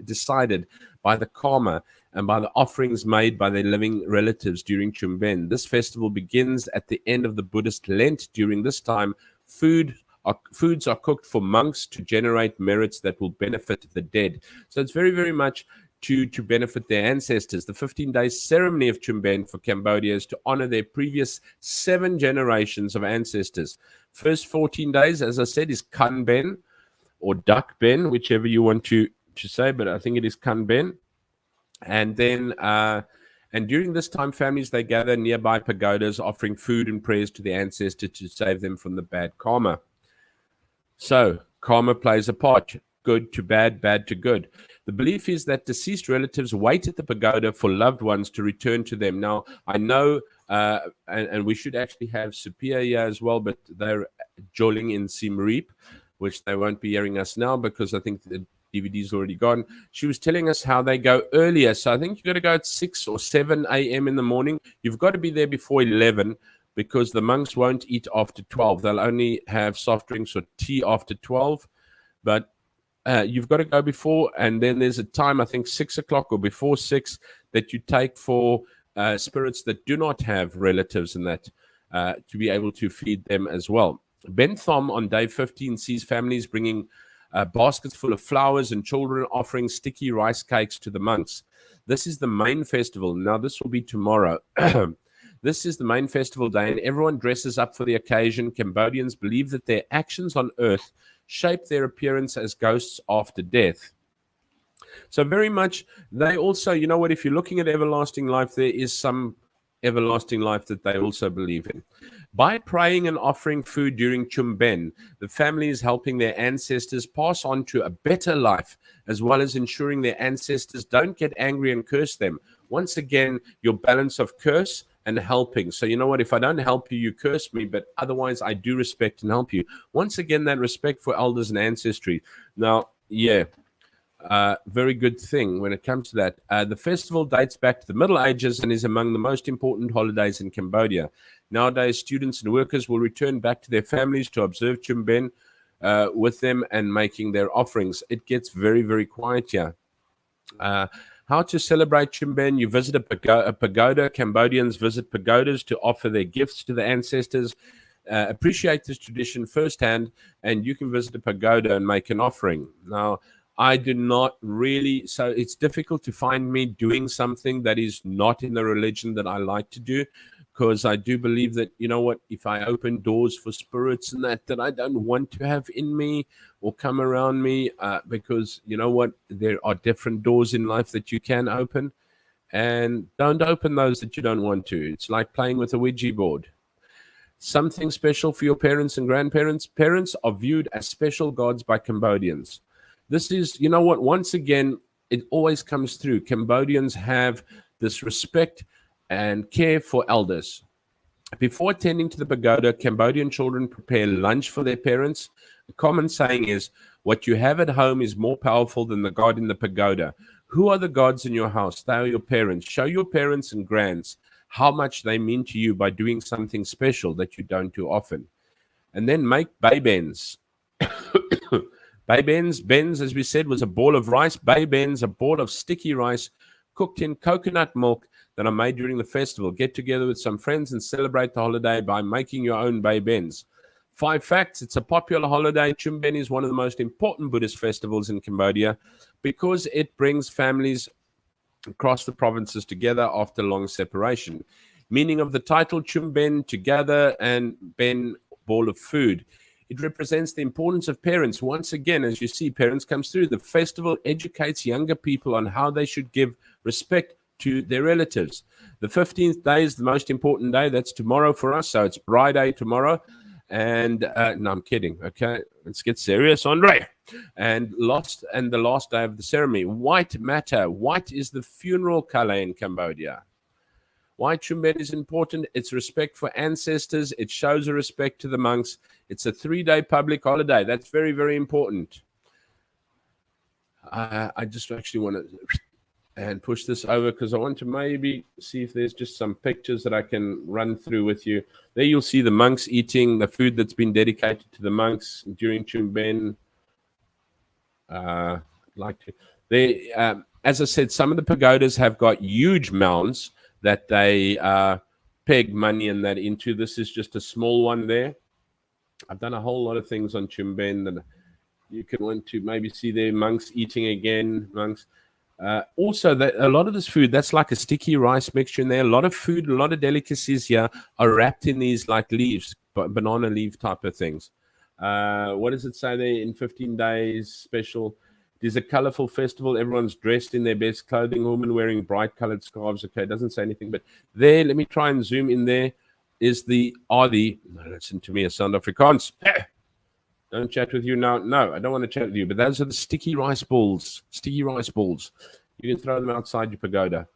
decided by the karma and by the offerings made by their living relatives during Chumben. This festival begins at the end of the Buddhist Lent. During this time, foods are cooked for monks to generate merits that will benefit the dead. So it's very, very much to benefit their ancestors. The 15-day ceremony of Chumben for Cambodia is to honor their previous 7 generations of ancestors. First 14 days, as I said, is Kanben or Duck Ben, whichever you want to say, but I think it is Kanben. And then and during this time, families, they gather nearby pagodas, offering food and prayers to the ancestor to save them from the bad karma. So karma plays a part, good to bad, bad to good. The belief is that deceased relatives wait at the pagoda for loved ones to return to them. Now, I know, and we should actually have Supia here as well, but they're jolling in Siem Reap, which they won't be hearing us now because I think the DVD's already gone. She was telling us how they go earlier. So I think you've got to go at 6 or 7 a.m. in the morning. You've got to be there before 11 because the monks won't eat after 12. They'll only have soft drinks or tea after 12. But you've got to go before, and then there's a time, I think 6 o'clock or before 6, that you take for spirits that do not have relatives in that, to be able to feed them as well. Ben Thom on day 15 sees families bringing baskets full of flowers and children offering sticky rice cakes to the monks. This is the main festival. Now, this will be tomorrow. This is the main festival day, and everyone dresses up for the occasion. Cambodians believe that their actions on earth shape their appearance as ghosts after death. So very much, they also, you know what, if you're looking at everlasting life, there is some everlasting life that they also believe in. By praying and offering food during Pchum, the family is helping their ancestors pass on to a better life, as well as ensuring their ancestors don't get angry and curse them. Once again, your balance of curse and helping. So you know what, if I don't help you, you curse me, but otherwise I do respect and help you. Once again, that respect for elders and ancestry. Now, yeah, very good thing when it comes to that. The festival dates back to the Middle Ages and is among the most important holidays in Cambodia. Nowadays, students and workers will return back to their families to observe Pchum with them and making their offerings. It gets very, very quiet here. How to celebrate Pchum? You visit a pagoda. Cambodians visit pagodas to offer their gifts to the ancestors. Appreciate this tradition firsthand, and you can visit a pagoda and make an offering. Now, I do not really, so it's difficult to find me doing something that is not in the religion that I like to do, because I do believe that, you know what, if I open doors for spirits and that I don't want to have in me or come around me, because, you know what, there are different doors in life that you can open, and don't open those that you don't want to. It's like playing with a Ouija board. Something special for your parents and grandparents. Parents are viewed as special gods by Cambodians. This is, you know what, once again, it always comes through. Cambodians have this respect and care for elders. Before attending to the pagoda, Cambodian children prepare lunch for their parents. A common saying is, what you have at home is more powerful than the God in the pagoda. Who are the gods in your house? They are your parents. Show your parents and grands how much they mean to you by doing something special that you don't do often. And then make baybens. Baybens, as we said, was a ball of rice. Baybens, a ball of sticky rice cooked in coconut milk that are made during the festival. Get together with some friends and celebrate the holiday by making your own baybens. 5 facts. It's a popular holiday. Pchum is one of the most important Buddhist festivals in Cambodia because it brings families across the provinces together after long separation. Meaning of the title, Pchum, together, and Ben, ball of food. It represents the importance of parents. Once again, as you see, parents comes through. The festival educates younger people on how they should give respect to their relatives. The 15th day is the most important day. That's tomorrow for us. So it's Friday tomorrow. And no, I'm kidding. Okay, let's get serious, Andre. And the last day of the ceremony. White matter. White is the funeral color in Cambodia. Why Pchum is important? It's respect for ancestors. It shows a respect to the monks. It's a 3-day public holiday. That's very, very important. I just actually want to and push this over because I want to maybe see if there's just some pictures that I can run through with you. There you'll see the monks eating the food that's been dedicated to the monks during Pchum. As I said, some of the pagodas have got huge mounds that they peg money and that into. This is just a small one there. I've done a whole lot of things on Pchum that you can want to maybe see there. Monks eating again. Monks. Also, a lot of this food, that's like a sticky rice mixture in there. A lot of food, a lot of delicacies here are wrapped in these like leaves, banana leaf type of things. What does it say there? In 15 days special. It is a colorful festival. Everyone's dressed in their best clothing. Women wearing bright colored scarves. Okay, it doesn't say anything, but there, let me try and zoom in there. Listen to me, a sound Afrikaans. Don't chat with you now. No, I don't want to chat with you, but those are the sticky rice balls. Sticky rice balls. You can throw them outside your pagoda.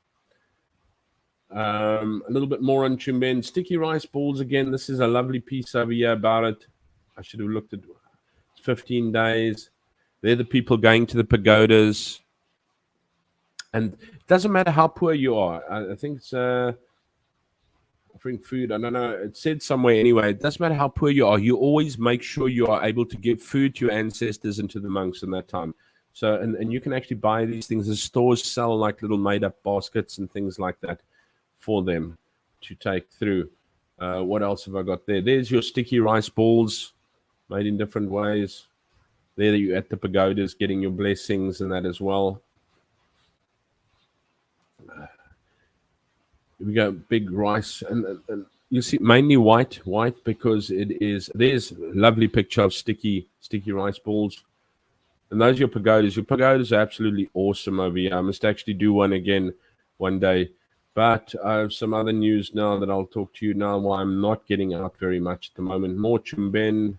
A little bit more on Pchum. Sticky rice balls again. This is a lovely piece over here about it. I should have looked at 15 days. They're the people going to the pagodas. And it doesn't matter how poor you are. I think it's... offering food. I don't know. It said somewhere anyway. It doesn't matter how poor you are. You always make sure you are able to give food to your ancestors and to the monks in that time. So, and you can actually buy these things. The stores sell like little made-up baskets and things like that for them to take through. What else have I got there? There's your sticky rice balls made in different ways. There you at the pagodas getting your blessings and that as well. Here we go, big rice, and you see mainly white because it is. There's a lovely picture of sticky rice balls, and those are your pagodas. Your pagodas are absolutely awesome over here. I must actually do one again one day. But I have some other news now that I'll talk to you now. Why I'm not getting out very much at the moment. More Pchum.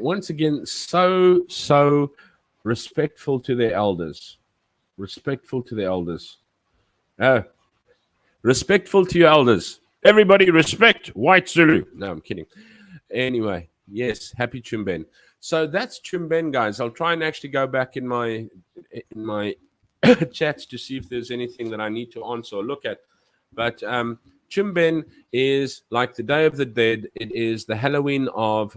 Once again, so respectful to their elders. Respectful to their elders. Respectful to your elders. Everybody respect White Zulu. No, I'm kidding. Anyway, yes, happy Pchum. So that's Pchum, guys. I'll try and actually go back in my chats to see if there's anything that I need to answer or look at. But Pchum is like the Day of the Dead. It is the Halloween of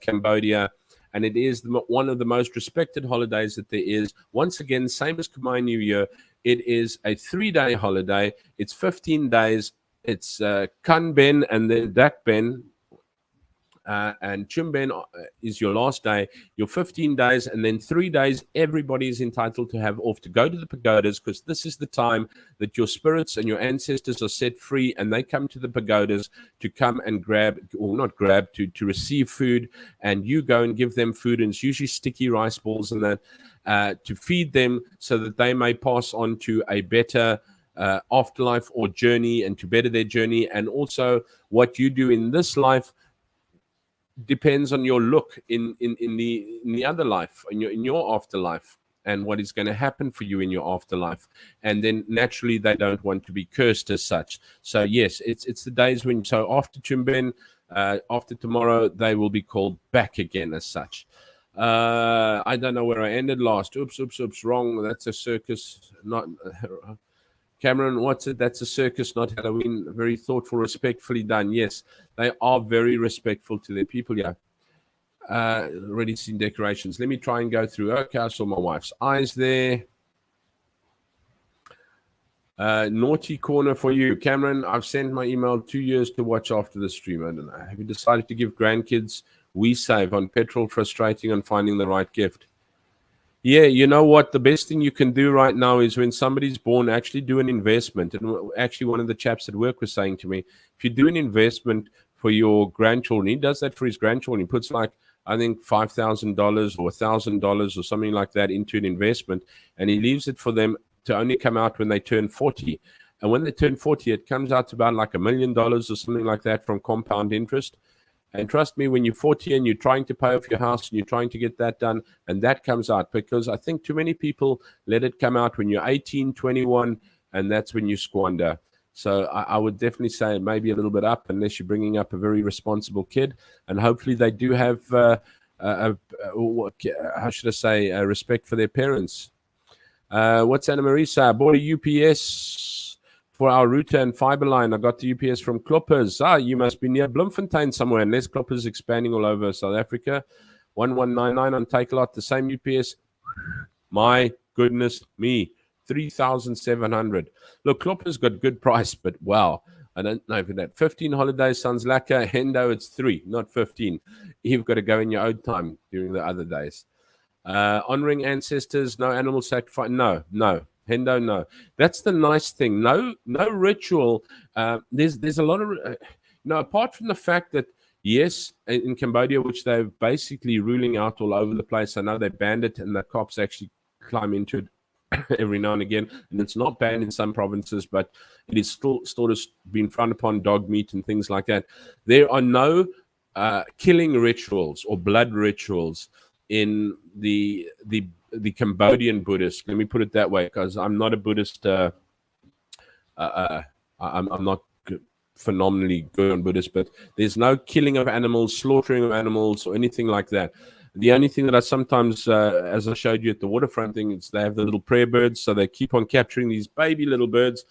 Cambodia, and it is one of the most respected holidays that there is. Once again, same as Khmer New Year, it is a 3-day holiday. It's 15 days. It's Kan Ben and then Dak Ben. And Pchum is your last day, your 15 days, and then 3 days everybody is entitled to have off to go to the pagodas, because this is the time that your spirits and your ancestors are set free, and they come to the pagodas to come and to receive food, and you go and give them food, and it's usually sticky rice balls and that, to feed them so that they may pass on to a better afterlife or journey, and to better their journey. And also what you do in this life depends on your look in the other life, in your afterlife, and what is going to happen for you in your afterlife. And then naturally they don't want to be cursed as such. So yes, it's the days when, so after Pchum, after tomorrow, they will be called back again as such. I don't know where I ended last. Oops, wrong. That's a circus, not Cameron, what's it? That's a circus, not Halloween. Very thoughtful, respectfully done. Yes, they are very respectful to their people. Yeah. Already seen decorations. Let me try and go through. Okay, I saw my wife's eyes there. Naughty corner for you. Cameron, I've sent my email 2 years to watch after the stream. I don't know. Have you decided to give grandkids we save on petrol, frustrating on finding the right gift? Yeah, you know what? The best thing you can do right now is when somebody's born, actually do an investment. And actually, one of the chaps at work was saying to me, if you do an investment for your grandchildren, he does that for his grandchildren. He puts like, I think, $5,000 or $1,000 or something like that into an investment, and he leaves it for them to only come out when they turn 40. And when they turn 40, it comes out to about like $1 million or something like that from compound interest. And trust me, when you're 40 and you're trying to pay off your house and you're trying to get that done, and that comes out, because I think too many people let it come out when you're 18, 21, and that's when you squander. So I would definitely say maybe a little bit up, unless you're bringing up a very responsible kid. And hopefully they do have, how should I say, respect for their parents. What's Anna Marisa? I bought a UPS for our router and fiber line. I got the UPS from Kloppers. You must be near Bloemfontein somewhere, unless Kloppers expanding all over South Africa. 1199 on Takealot, the same UPS. My goodness me, 3,700. Look, Kloppers got good price, but wow, I don't know for that. 15 holidays sounds lekker. Hendo, it's 3, not 15. You've got to go in your own time during the other days. Honoring ancestors, no animal sacrifice. No. Hendo, no. That's the nice thing. No ritual. There's a lot of, apart from the fact that, yes, in Cambodia, which they're basically ruling out all over the place. I know they banned it, and the cops actually climb into it every now and again. And it's not banned in some provinces, but it is still sort of been frowned upon, dog meat and things like that. There are no killing rituals or blood rituals in the Cambodian Buddhist. Let me put it that way, because I'm not a Buddhist. I'm not phenomenally good on Buddhist, but there's no killing of animals, slaughtering of animals, or anything like that. The only thing that I sometimes, as I showed you at the waterfront thing, is they have the little prayer birds, so they keep on capturing these baby little birds,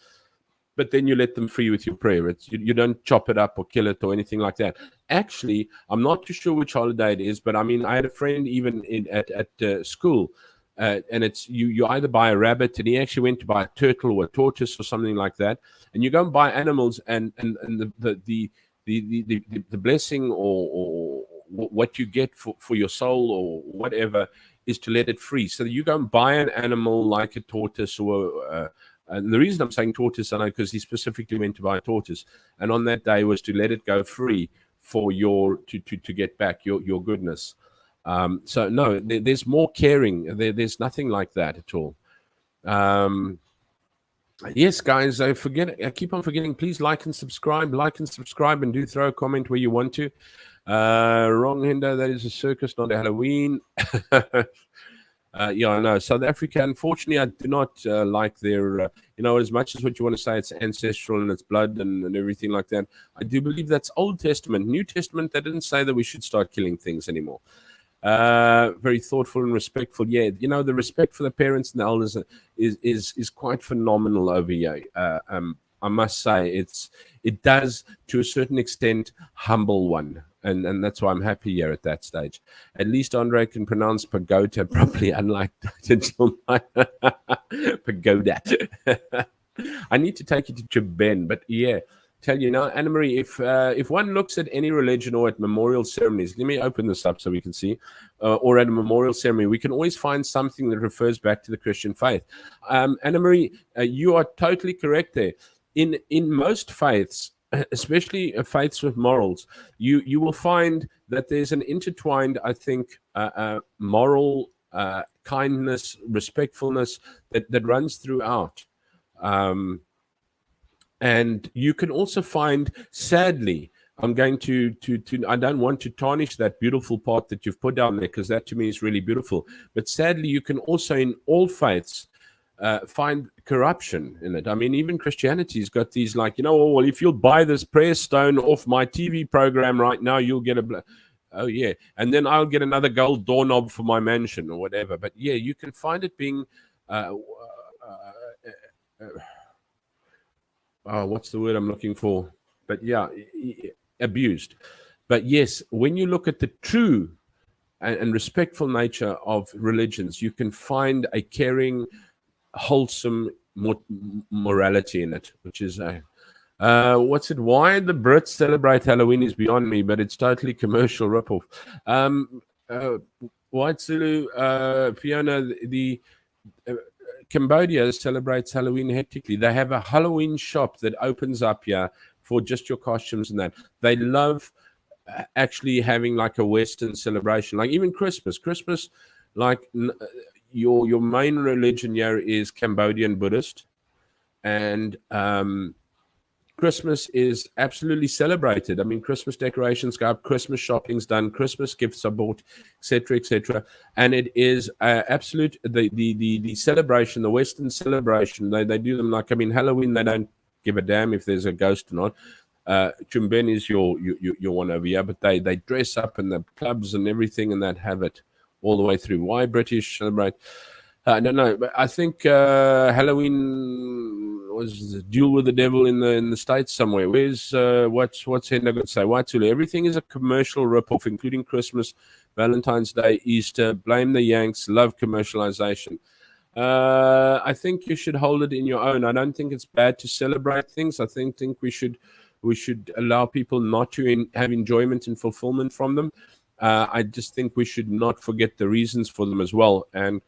but then you let them free with your prayer. You don't chop it up or kill it or anything like that. Actually, I'm not too sure which holiday it is, but I mean, I had a friend even at school, and it's you either buy a rabbit, and he actually went to buy a turtle or a tortoise or something like that, and you go and buy animals, and the blessing or what you get for your soul or whatever is to let it free. So you go and buy an animal like a tortoise or and the reason I'm saying tortoise, I know, because he specifically went to buy a tortoise, and on that day was to let it go free for your to get back your goodness. So no, there's more caring. There's nothing like that at all. Yes, guys, I keep on forgetting. Please like and subscribe, and do throw a comment where you want to. Wrong, Hinder. That is a circus, not a Halloween. Yeah, I know. South Africa, unfortunately, I do not like their, as much as what you want to say, it's ancestral and it's blood and everything like that. I do believe that's Old Testament. New Testament, they didn't say that we should start killing things anymore. Very thoughtful and respectful. Yeah, the respect for the parents and the elders is quite phenomenal over here. I must say, it does, to a certain extent, humble one. And that's why I'm happy here at that stage. At least Andre can pronounce pagoda properly, unlike pagoda. I need to take you to Cheben, but yeah, tell you now, Anna Marie, if one looks at any religion or at memorial ceremonies, let me open this up so we can see, or at a memorial ceremony, we can always find something that refers back to the Christian faith. Anna Marie, you are totally correct there. In most faiths, especially faiths with morals, you will find that there's an intertwined, I think, moral kindness, respectfulness that runs throughout. And you can also find, sadly, I'm going to I don't want to tarnish that beautiful part that you've put down there, because that to me is really beautiful. But sadly, you can also in all faiths find corruption in it. I mean, even Christianity's got these like, well, if you'll buy this prayer stone off my TV program right now, you'll get oh yeah, and then I'll get another gold doorknob for my mansion or whatever. But yeah, you can find it being what's the word I'm looking for? But yeah, abused. But yes, when you look at the true and respectful nature of religions, you can find a caring, wholesome morality in it, which is what's it? Why the Brits celebrate Halloween is beyond me, but it's totally commercial ripoff. White Zulu, Fiona, the Cambodia celebrates Halloween hectically. They have a Halloween shop that opens up here for just your costumes and that. They love actually having like a Western celebration, like even Christmas. Christmas, like your main religion here is Cambodian Buddhist, and Christmas is absolutely celebrated. I mean, Christmas decorations go up, Christmas shopping's done, Christmas gifts are bought, etc., etc. And it is absolute the celebration, the Western celebration. They do them like, I mean, Halloween, they don't give a damn if there's a ghost or not. Pchum is your one over here, but they dress up in the clubs and everything, and that have it all the way through. Why British celebrate? I don't know, but I think Halloween was Duel with the Devil in the States somewhere. Where's what's Henda going to say? White Zulu, everything is a commercial ripoff, including Christmas, Valentine's Day, Easter. Blame the Yanks. Love commercialization. I think you should hold it in your own. I don't think it's bad to celebrate things. I think we should allow people not to have enjoyment and fulfillment from them. I just think we should not forget the reasons for them as well. And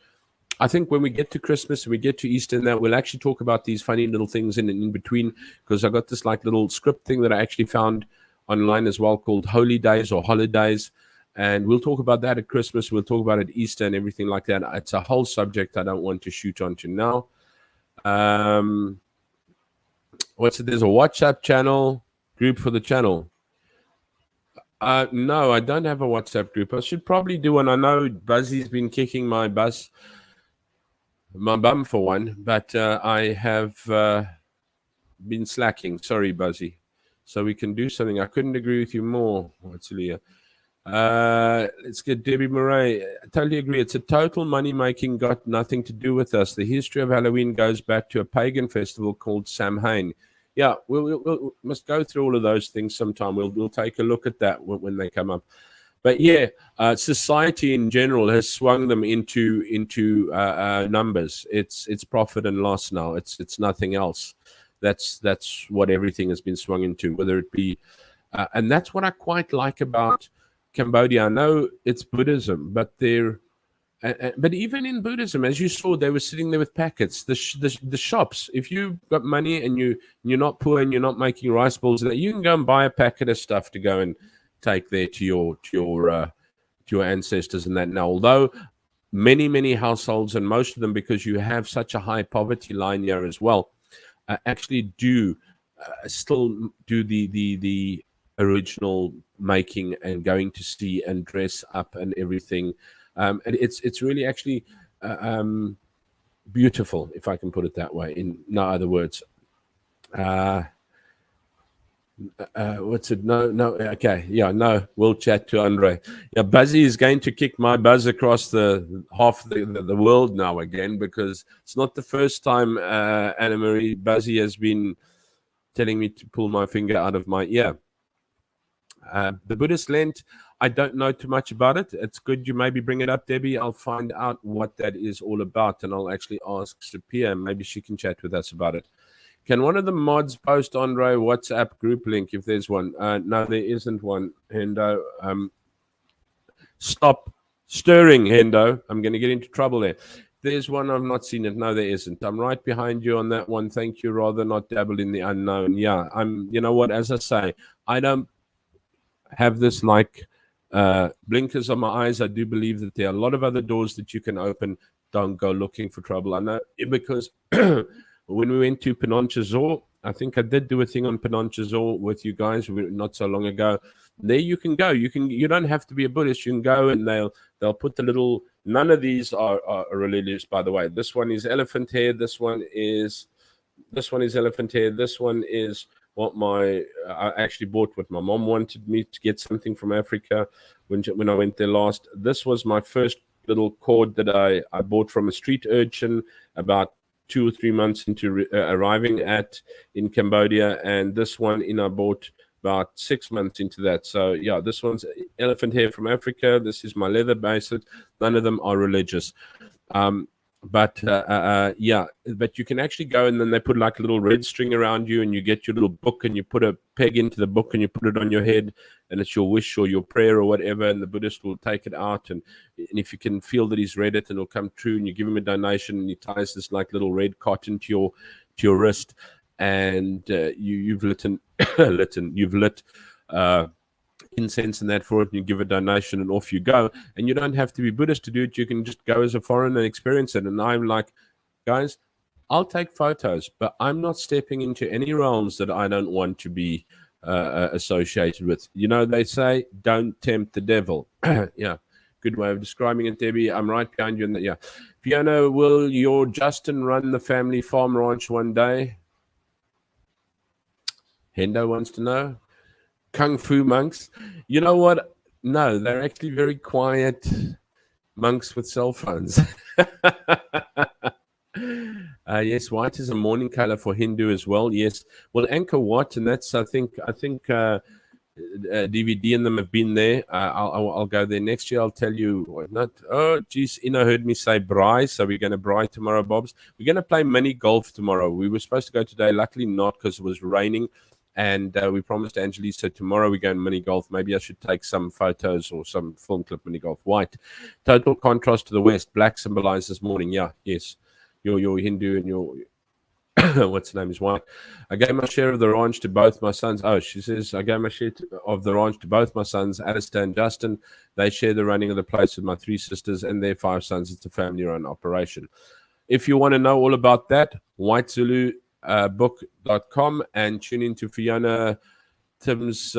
I think when we get to Christmas and we get to Easter and that, we'll actually talk about these funny little things in between, because I got this like little script thing that I actually found online as well called Holy Days or Holidays. And we'll talk about that at Christmas. We'll talk about it at Easter and everything like that. It's a whole subject I don't want to shoot onto now. What's it? There's a WhatsApp channel group for the channel. No, I don't have a WhatsApp group. I should probably do one. I know Buzzy's been kicking my bum for one, but I have been slacking. Sorry, Buzzy. So we can do something. I couldn't agree with you more. What's Leah? Let's get Debbie Murray. I totally agree. It's a total money-making, got nothing to do with us. The history of Halloween goes back to a pagan festival called Samhain. yeah, we'll must go through all of those things sometime. We'll take a look at that when they come up. But yeah, society in general has swung them into numbers. It's profit and loss now. It's nothing else. That's what everything has been swung into, whether it be, and that's what I quite like about Cambodia. I know it's Buddhism, but but even in Buddhism, as you saw, they were sitting there with packets. The shops. If you got money and you're not poor and you're not making rice balls, you can go and buy a packet of stuff to go and take there to your ancestors and that. Now, although many households, and most of them, because you have such a high poverty line here as well, actually do still do the original making and going to see and dress up and everything. And it's really actually beautiful, if I can put it that way, in no other words. What's it? No. Okay. Yeah. No. We'll chat to Andre. Yeah. Buzzy is going to kick my buzz across the half the world now again, because it's not the first time Anna Marie Buzzy has been telling me to pull my finger out of my ear. The Buddhist Lent, I don't know too much about it. It's good you maybe bring it up, Debbie. I'll find out what that is all about, and I'll actually ask Sophia. Maybe she can chat with us about it. Can one of the mods post Andre WhatsApp group link if there's one? No, there isn't one, Hendo. Stop stirring, Hendo. I'm going to get into trouble there. There's one. I've not seen it. No, there isn't. I'm right behind you on that one. Thank you. Rather not dabble in the unknown. Yeah, you know what? As I say, I don't have this like blinkers on my eyes. I do believe that there are a lot of other doors that you can open. Don't go looking for trouble. I know, because when we went to Phnom Chazor, I think I did do a thing on Phnom Chazor with you guys not so long ago. There you can go. You don't have to be a Buddhist. You can go and they'll put the little. None of these are religious, by the way. This one is elephant hair. This one is elephant hair. This one is what I actually bought what my mom wanted me to get, something from Africa when I went there last. This was my first little cord that I bought from a street urchin about 2 or 3 months into arriving in Cambodia, and this one I bought about 6 months into that. So yeah, this one's elephant hair from Africa. This is my leather bracelet. None of them are religious. But you can actually go, and then they put like a little red string around you, and you get your little book, and you put a peg into the book, and you put it on your head, and it's your wish or your prayer or whatever, and the Buddhist will take it out, and if you can feel that he's read it, and it'll come true, and you give him a donation, and he ties this like little red cotton to your wrist, and you've lit incense and that for it, and you give a donation, and off you go. And you don't have to be Buddhist to do it. You can just go as a foreigner and experience it. And I'm like, guys, I'll take photos, but I'm not stepping into any realms that I don't want to be associated with. You know, they say, don't tempt the devil. Yeah, good way of describing it, Debbie. I'm right behind you in that. Yeah. Fiona, will your Justin run the family farm ranch one day? Hendo wants to know. Kung Fu monks. You know what? No, they're actually very quiet monks with cell phones. Yes, white is a mourning color for Hindu as well. Yes. Well, Angkor Wat, and that's I think DVD and them have been there. I'll go there next year. I'll tell you. Oh, geez, Ina heard me say braai, so we're going to braai tomorrow, Bobs. We're going to play mini golf tomorrow. We were supposed to go today, luckily not, because it was raining. And we promised Angelique, so tomorrow we go in mini golf. Maybe I should take some photos or some film clip mini golf. White, total contrast to the West. Black symbolizes mourning. Yeah, yes. You're Hindu and your what's the name is white. I gave my share of the ranch to both my sons. Oh, she says, I gave my share of the ranch to both my sons, Alistair and Justin. They share the running of the place with my 3 sisters and their 5 sons. It's a family-run operation. If you want to know all about that, White Zulu book.com, and tune into Fiona Tim's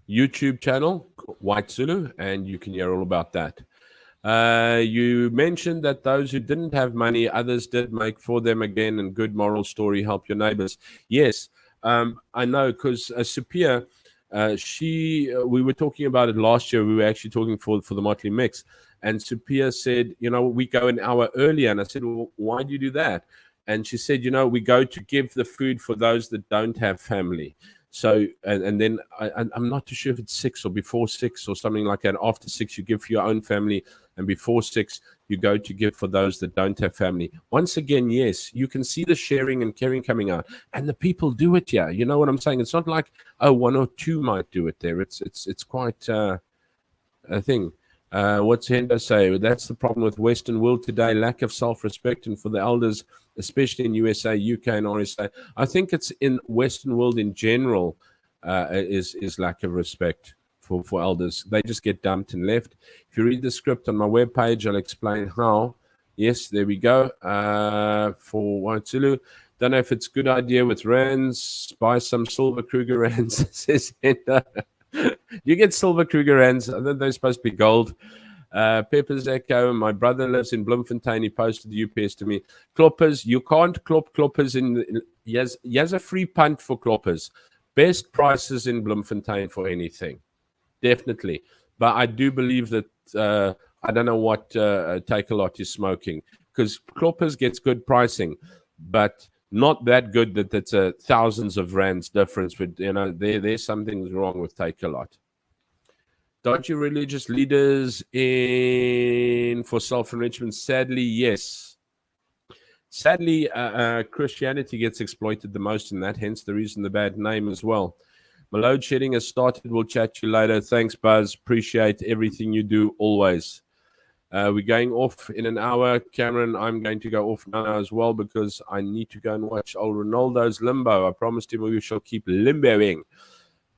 YouTube channel, White Zulu, and you can hear all about that. You mentioned that those who didn't have money, others did make for them again, and good moral story, help your neighbors. Yes, I know, because Sophia, we were talking about it last year. We were actually talking for the Motley Mix. And Sophia said, we go an hour earlier. And I said, well, why do you do that? And she said, we go to give the food for those that don't have family. So, and then I'm not too sure if it's 6 or before 6 or something like that. After 6, you give for your own family, and before 6, you go to give for those that don't have family. Once again, yes, you can see the sharing and caring coming out, and the people do it. Yeah, you know what I'm saying? It's not like, oh, 1 or 2 might do it there. It's quite a thing. What's Hendo say? That's the problem with Western world today: lack of self-respect, and for the elders, especially in USA, UK, and RSA. I think it's in Western world in general is lack of respect for elders. They just get dumped and left. If you read the script on my webpage, I'll explain how. Yes, there we go. For White Zulu. Don't know if it's a good idea with rands. Buy some silver Kruger rands, says Hendo. You get silver Kruger rands. I think they're supposed to be gold. Pepper's Echo. My brother lives in Bloemfontein. He posted the UPS to me. Kloppers, you can't klop kloppers in. He has a free punt for kloppers. Best prices in Bloemfontein for anything. Definitely. But I do believe that I don't know what Take a Lot is smoking, because kloppers gets good pricing, but not that good that it's thousands of rands difference. But there's something wrong with Take a Lot. Dodgy religious leaders in for self-enrichment? Sadly, yes. Sadly, Christianity gets exploited the most in that, hence the reason the bad name as well. My load shedding has started. We'll chat to you later. Thanks, Buzz. Appreciate everything you do always. We're going off in an hour. Cameron, I'm going to go off now as well because I need to go and watch old Ronaldo's limbo. I promised him we shall keep limboing.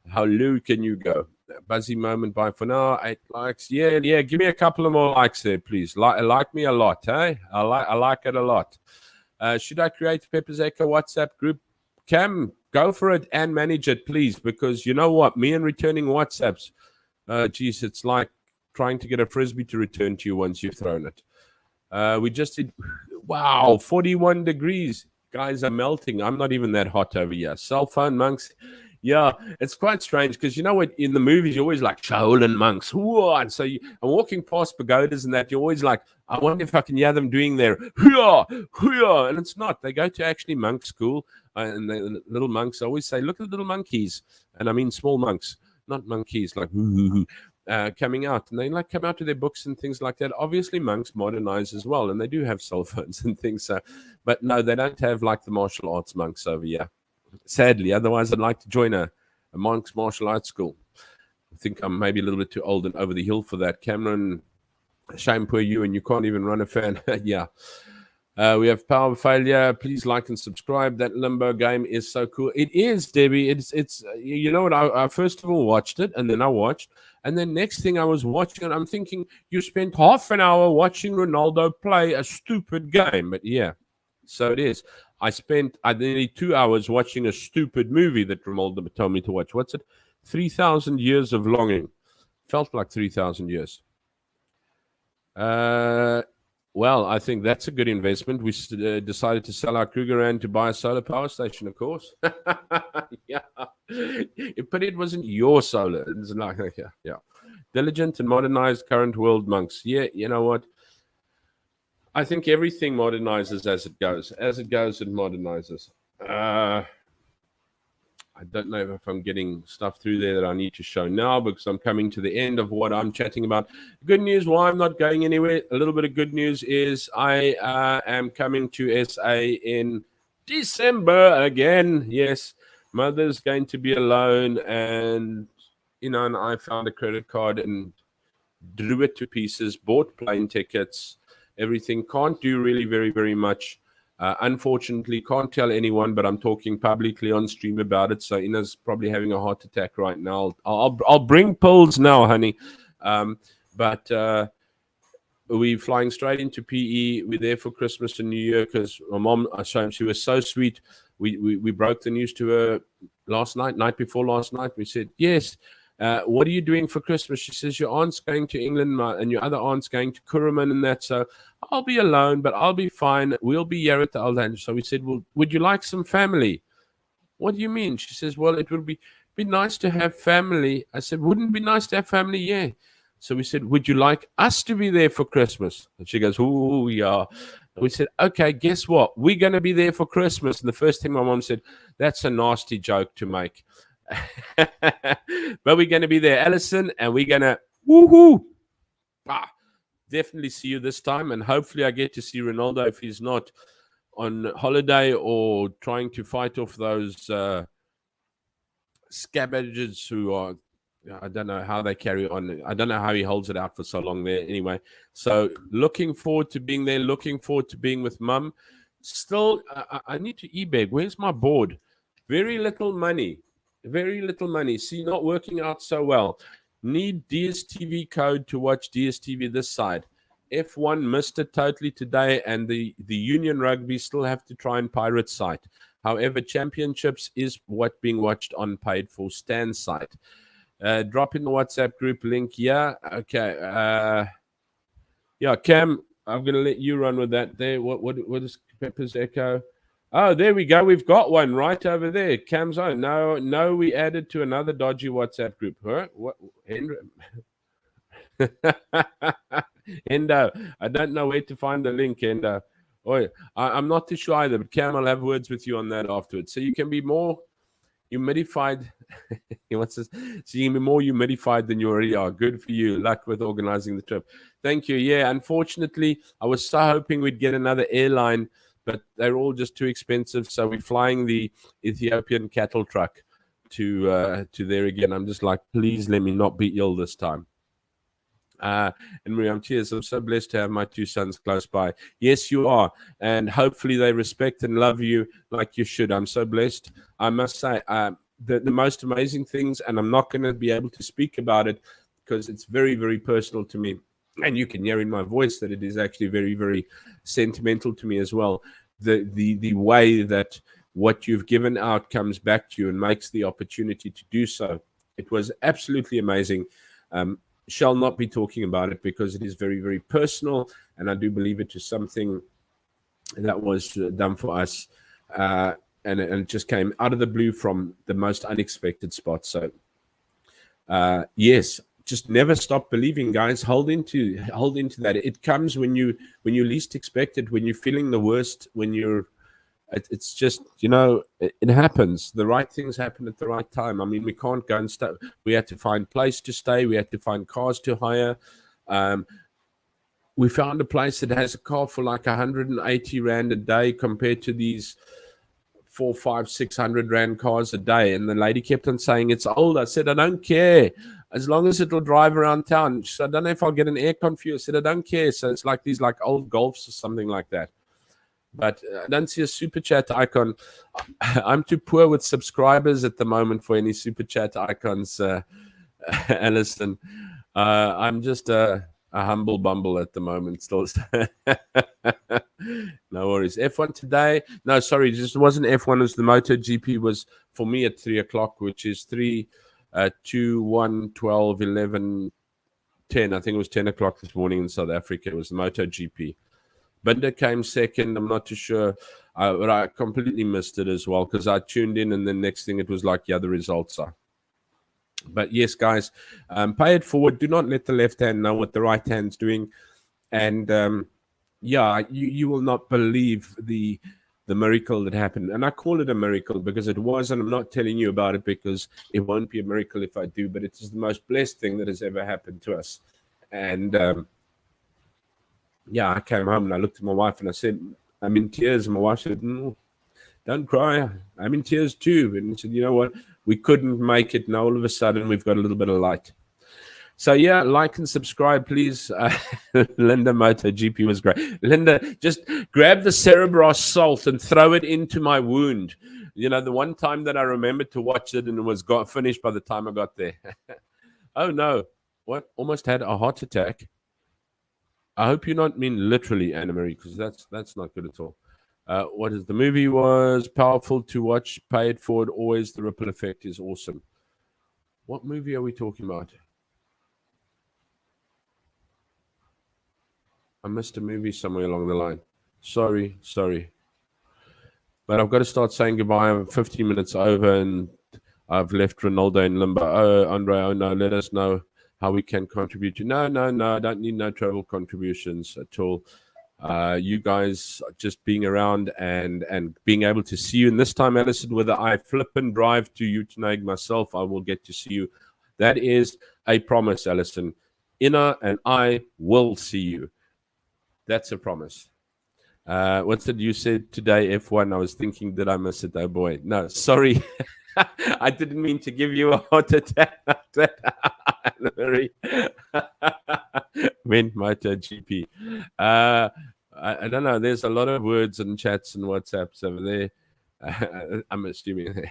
How low can you go? Buzzy moment. Bye for now. 8 likes. Yeah. Give me a couple of more likes there, please. Like me a lot, eh? I like it a lot. Should I create Pepper's Echo WhatsApp group? Cam, go for it and manage it, please, because you know what? Me and returning WhatsApps, geez, it's like trying to get a frisbee to return to you once you've thrown it. We just did, wow, 41 degrees. Guys are melting. I'm not even that hot over here. Cell phone monks. Yeah, it's quite strange because you know what? In the movies, you're always like Shaolin monks. Whoa! And so I'm walking past pagodas and that. You're always like, I wonder if I can hear them doing their hoo-yah, hoo-yah. And it's not. They go to actually monk school. And the little monks always say, look at the little monkeys. And I mean small monks, not monkeys like coming out. And they like come out with their books and things like that. Obviously, monks modernize as well. And they do have cell phones and things. But no, they don't have like the martial arts monks over here. Sadly, otherwise I'd like to join a monk's martial arts school. I think I'm maybe a little bit too old and over the hill for that. Cameron, shame poor you, and you can't even run a fan. Yeah. We have Power Failure. Please like and subscribe. That limbo game is so cool. It is, Debbie. It's you know what? I first of all watched it, and then I watched, and then next thing I was watching, and I'm thinking, you spent half an hour watching Ronaldo play a stupid game. But yeah, so it is. I spent nearly 2 hours watching a stupid movie that Ronaldo told me to watch. What's it? 3,000 Years of Longing. Felt like 3,000 years. Well, I think that's a good investment. We decided to sell our Krugerrand to buy a solar power station, of course. Yeah. But it wasn't your solar. It's like, yeah. Diligent and modernized current world monks. Yeah, you know what? I think everything modernizes as it goes. As it goes, it modernizes. I don't know if I'm getting stuff through there that I need to show now because I'm coming to the end of what I'm chatting about. Good news, why I'm not going anywhere. A little bit of good news is I am coming to SA in December again. Yes, mother's going to be alone, and and I found a credit card and drew it to pieces, bought plane tickets, everything. Can't do really very, very much. Unfortunately, can't tell anyone, but I'm talking publicly on stream about it. So Ina's probably having a heart attack right now. I'll bring pills now, honey. But we're flying straight into PE. We're there for Christmas and New Year because my mom, she was so sweet. We broke the news to her night before last night. We said, yes. What are you doing for Christmas? She says, your aunt's going to England and your other aunt's going to Kuruman and that. So I'll be alone, but I'll be fine. We'll be here at the Old Age. So we said, well, would you like some family? What do you mean? She says, well, it would be nice to have family. I said, wouldn't it be nice to have family? Yeah. So we said, would you like us to be there for Christmas? And she goes, oh, yeah. We said, okay, guess what? We're going to be there for Christmas. And the first thing my mom said, that's a nasty joke to make. But we're going to be there, Alison, and we're going to, woohoo! Definitely see you this time. And hopefully I get to see Ronaldo if he's not on holiday or trying to fight off those scavengers who are, I don't know how they carry on. I don't know how he holds it out for so long there. Anyway, so looking forward to being there. Looking forward to being with Mum. Still, I need to e-beg. Where's my board? Very little money. Very little money. See, not working out so well. Need DSTV code to watch DSTV this side. F1 missed it totally today, and the Union Rugby still have to try and pirate site. However, Championships is what being watched on paid for Stan site. Drop in the WhatsApp group link. Yeah, okay. Yeah, Cam, I'm going to let you run with that there. What is Pepper's Echo? Oh, there we go. We've got one right over there. Cam's on. No, we added to another dodgy WhatsApp group. Huh? What? Henry? Endo, I don't know where to find the link, Endo. Oh, I'm not too sure either, but Cam, I'll have words with you on that afterwards. So you can be more humidified. What's this? So you can be more humidified than you already are. Good for you. Luck with organizing the trip. Thank you. Yeah, unfortunately, I was so hoping we'd get another airline, but they're all just too expensive. So we're flying the Ethiopian cattle truck to there again. I'm just like, please let me not be ill this time. And Miriam, cheers. I'm so blessed to have my two sons close by. Yes, you are. And hopefully they respect and love you like you should. I'm so blessed. I must say, the most amazing things, and I'm not going to be able to speak about it because it's very, very personal to me. And you can hear in my voice that it is actually very, very sentimental to me as well. The way that what you've given out comes back to you and makes the opportunity to do so. It was absolutely amazing. Shall not be talking about it because it is very, very personal, and I do believe it is something that was done for us, and it just came out of the blue from the most unexpected spot. So, yes, just never stop believing, guys. Hold into that. It comes when you least expect it, when you're feeling the worst, when you're. It's just, it happens. The right things happen at the right time. I mean, we can't go and stay. We had to find place to stay. We had to find cars to hire. We found a place that has a car for like 180 Rand a day compared to these 400, 500, 600 Rand cars a day. And the lady kept on saying, it's old. I said, I don't care. As long as it'll drive around town. She said, I don't know if I'll get an air confused. I said, I don't care. So it's like these like old Golfs or something like that. But I don't see a super chat icon. I'm too poor with subscribers at the moment for any super chat icons, Alison. I'm just a humble bumble at the moment still. No worries. F1 today. No, sorry, it just wasn't F1. It was the MotoGP was for me at 3 o'clock, which is 3, 2, 1, 12, 11, 10. I think it was 10 o'clock this morning in South Africa. It was the MotoGP. Binder came second. I'm not too sure, but I completely missed it as well because I tuned in, and the next thing it was like, yeah, the results are. But yes, guys, pay it forward. Do not let the left hand know what the right hand's doing, and yeah, you will not believe the miracle that happened. And I call it a miracle because it was, and I'm not telling you about it because it won't be a miracle if I do. But it is the most blessed thing that has ever happened to us, and. Yeah, I came home and I looked at my wife and I said, I'm in tears. And my wife said, no, don't cry. I'm in tears too. And I said, you know what? We couldn't make it. Now all of a sudden we've got a little bit of light. So yeah, like and subscribe, please. Linda MotoGP was great. Linda, just grab the Cerebros salt and throw it into my wound. The one time that I remembered to watch it and it was finished by the time I got there. Oh no, what? Almost had a heart attack. I hope you not mean literally, Anna Marie, because that's not good at all. What is the movie was powerful to watch, pay it forward, always the ripple effect is awesome. What movie are we talking about? I missed a movie somewhere along the line. Sorry. But I've got to start saying goodbye. I'm 15 minutes over and I've left Ronaldo in limbo. Oh, Andre, oh no, let us know how we can contribute. No, I don't need no travel contributions at all. You guys just being around and being able to see you. And this time, Alison, whether I flip and drive to Utenag myself, I will get to see you. That is a promise, Alison. Ina and I will see you. That's a promise. What's it you said today, F1? I was thinking, did I miss it? Oh boy. No, sorry. I didn't mean to give you a heart attack. Meant MotoGP. I don't know. There's a lot of words and chats and WhatsApps over there. I'm assuming.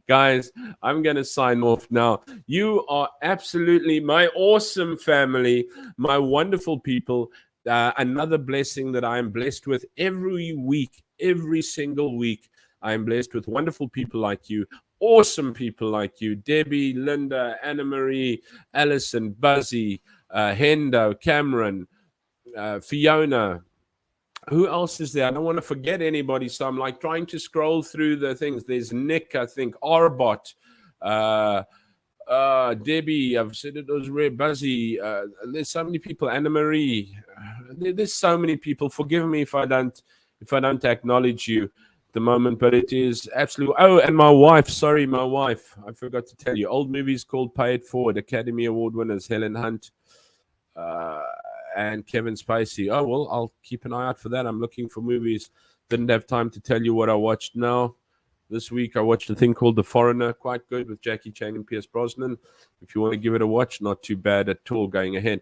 Guys, I'm going to sign off now. You are absolutely my awesome family, my wonderful people. Another blessing that I am blessed with every week, every single week. I am blessed with wonderful people like you, awesome people like you, Debbie, Linda, Anna Marie, Alison, Buzzy, Hendo, Cameron, Fiona. Who else is there? I don't want to forget anybody, so I'm like trying to scroll through the things. There's Nick, I think, Arbot, Debbie, I've said it was Red, Buzzy. There's so many people. Anna Marie. There's so many people. Forgive me if I don't acknowledge you at the moment, but it is absolutely. Oh, and my wife. Sorry, my wife. I forgot to tell you. Old movies called Pay It Forward. Academy Award winners Helen Hunt and Kevin Spacey. Oh well, I'll keep an eye out for that. I'm looking for movies. Didn't have time to tell you what I watched now. This week, I watched a thing called The Foreigner, quite good, with Jackie Chan and Pierce Brosnan. If you want to give it a watch, not too bad at all going ahead.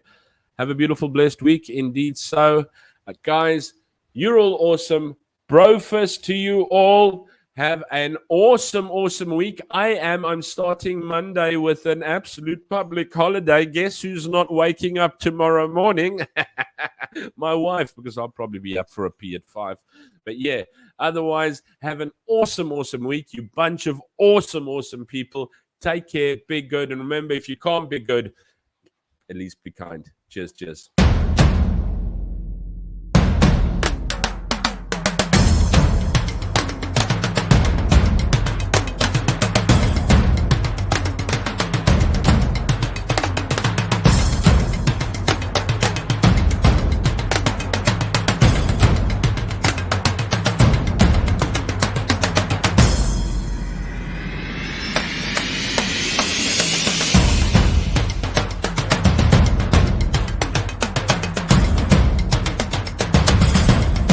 Have a beautiful, blessed week. Indeed so. Guys, you're all awesome. Brofist to you all. Have an awesome, awesome week. I'm starting Monday with an absolute public holiday. Guess who's not waking up tomorrow morning? My wife, because I'll probably be up for a pee at 5. But yeah, otherwise, have an awesome, awesome week. You bunch of awesome, awesome people. Take care, be good. And remember, if you can't be good, at least be kind. Cheers, cheers.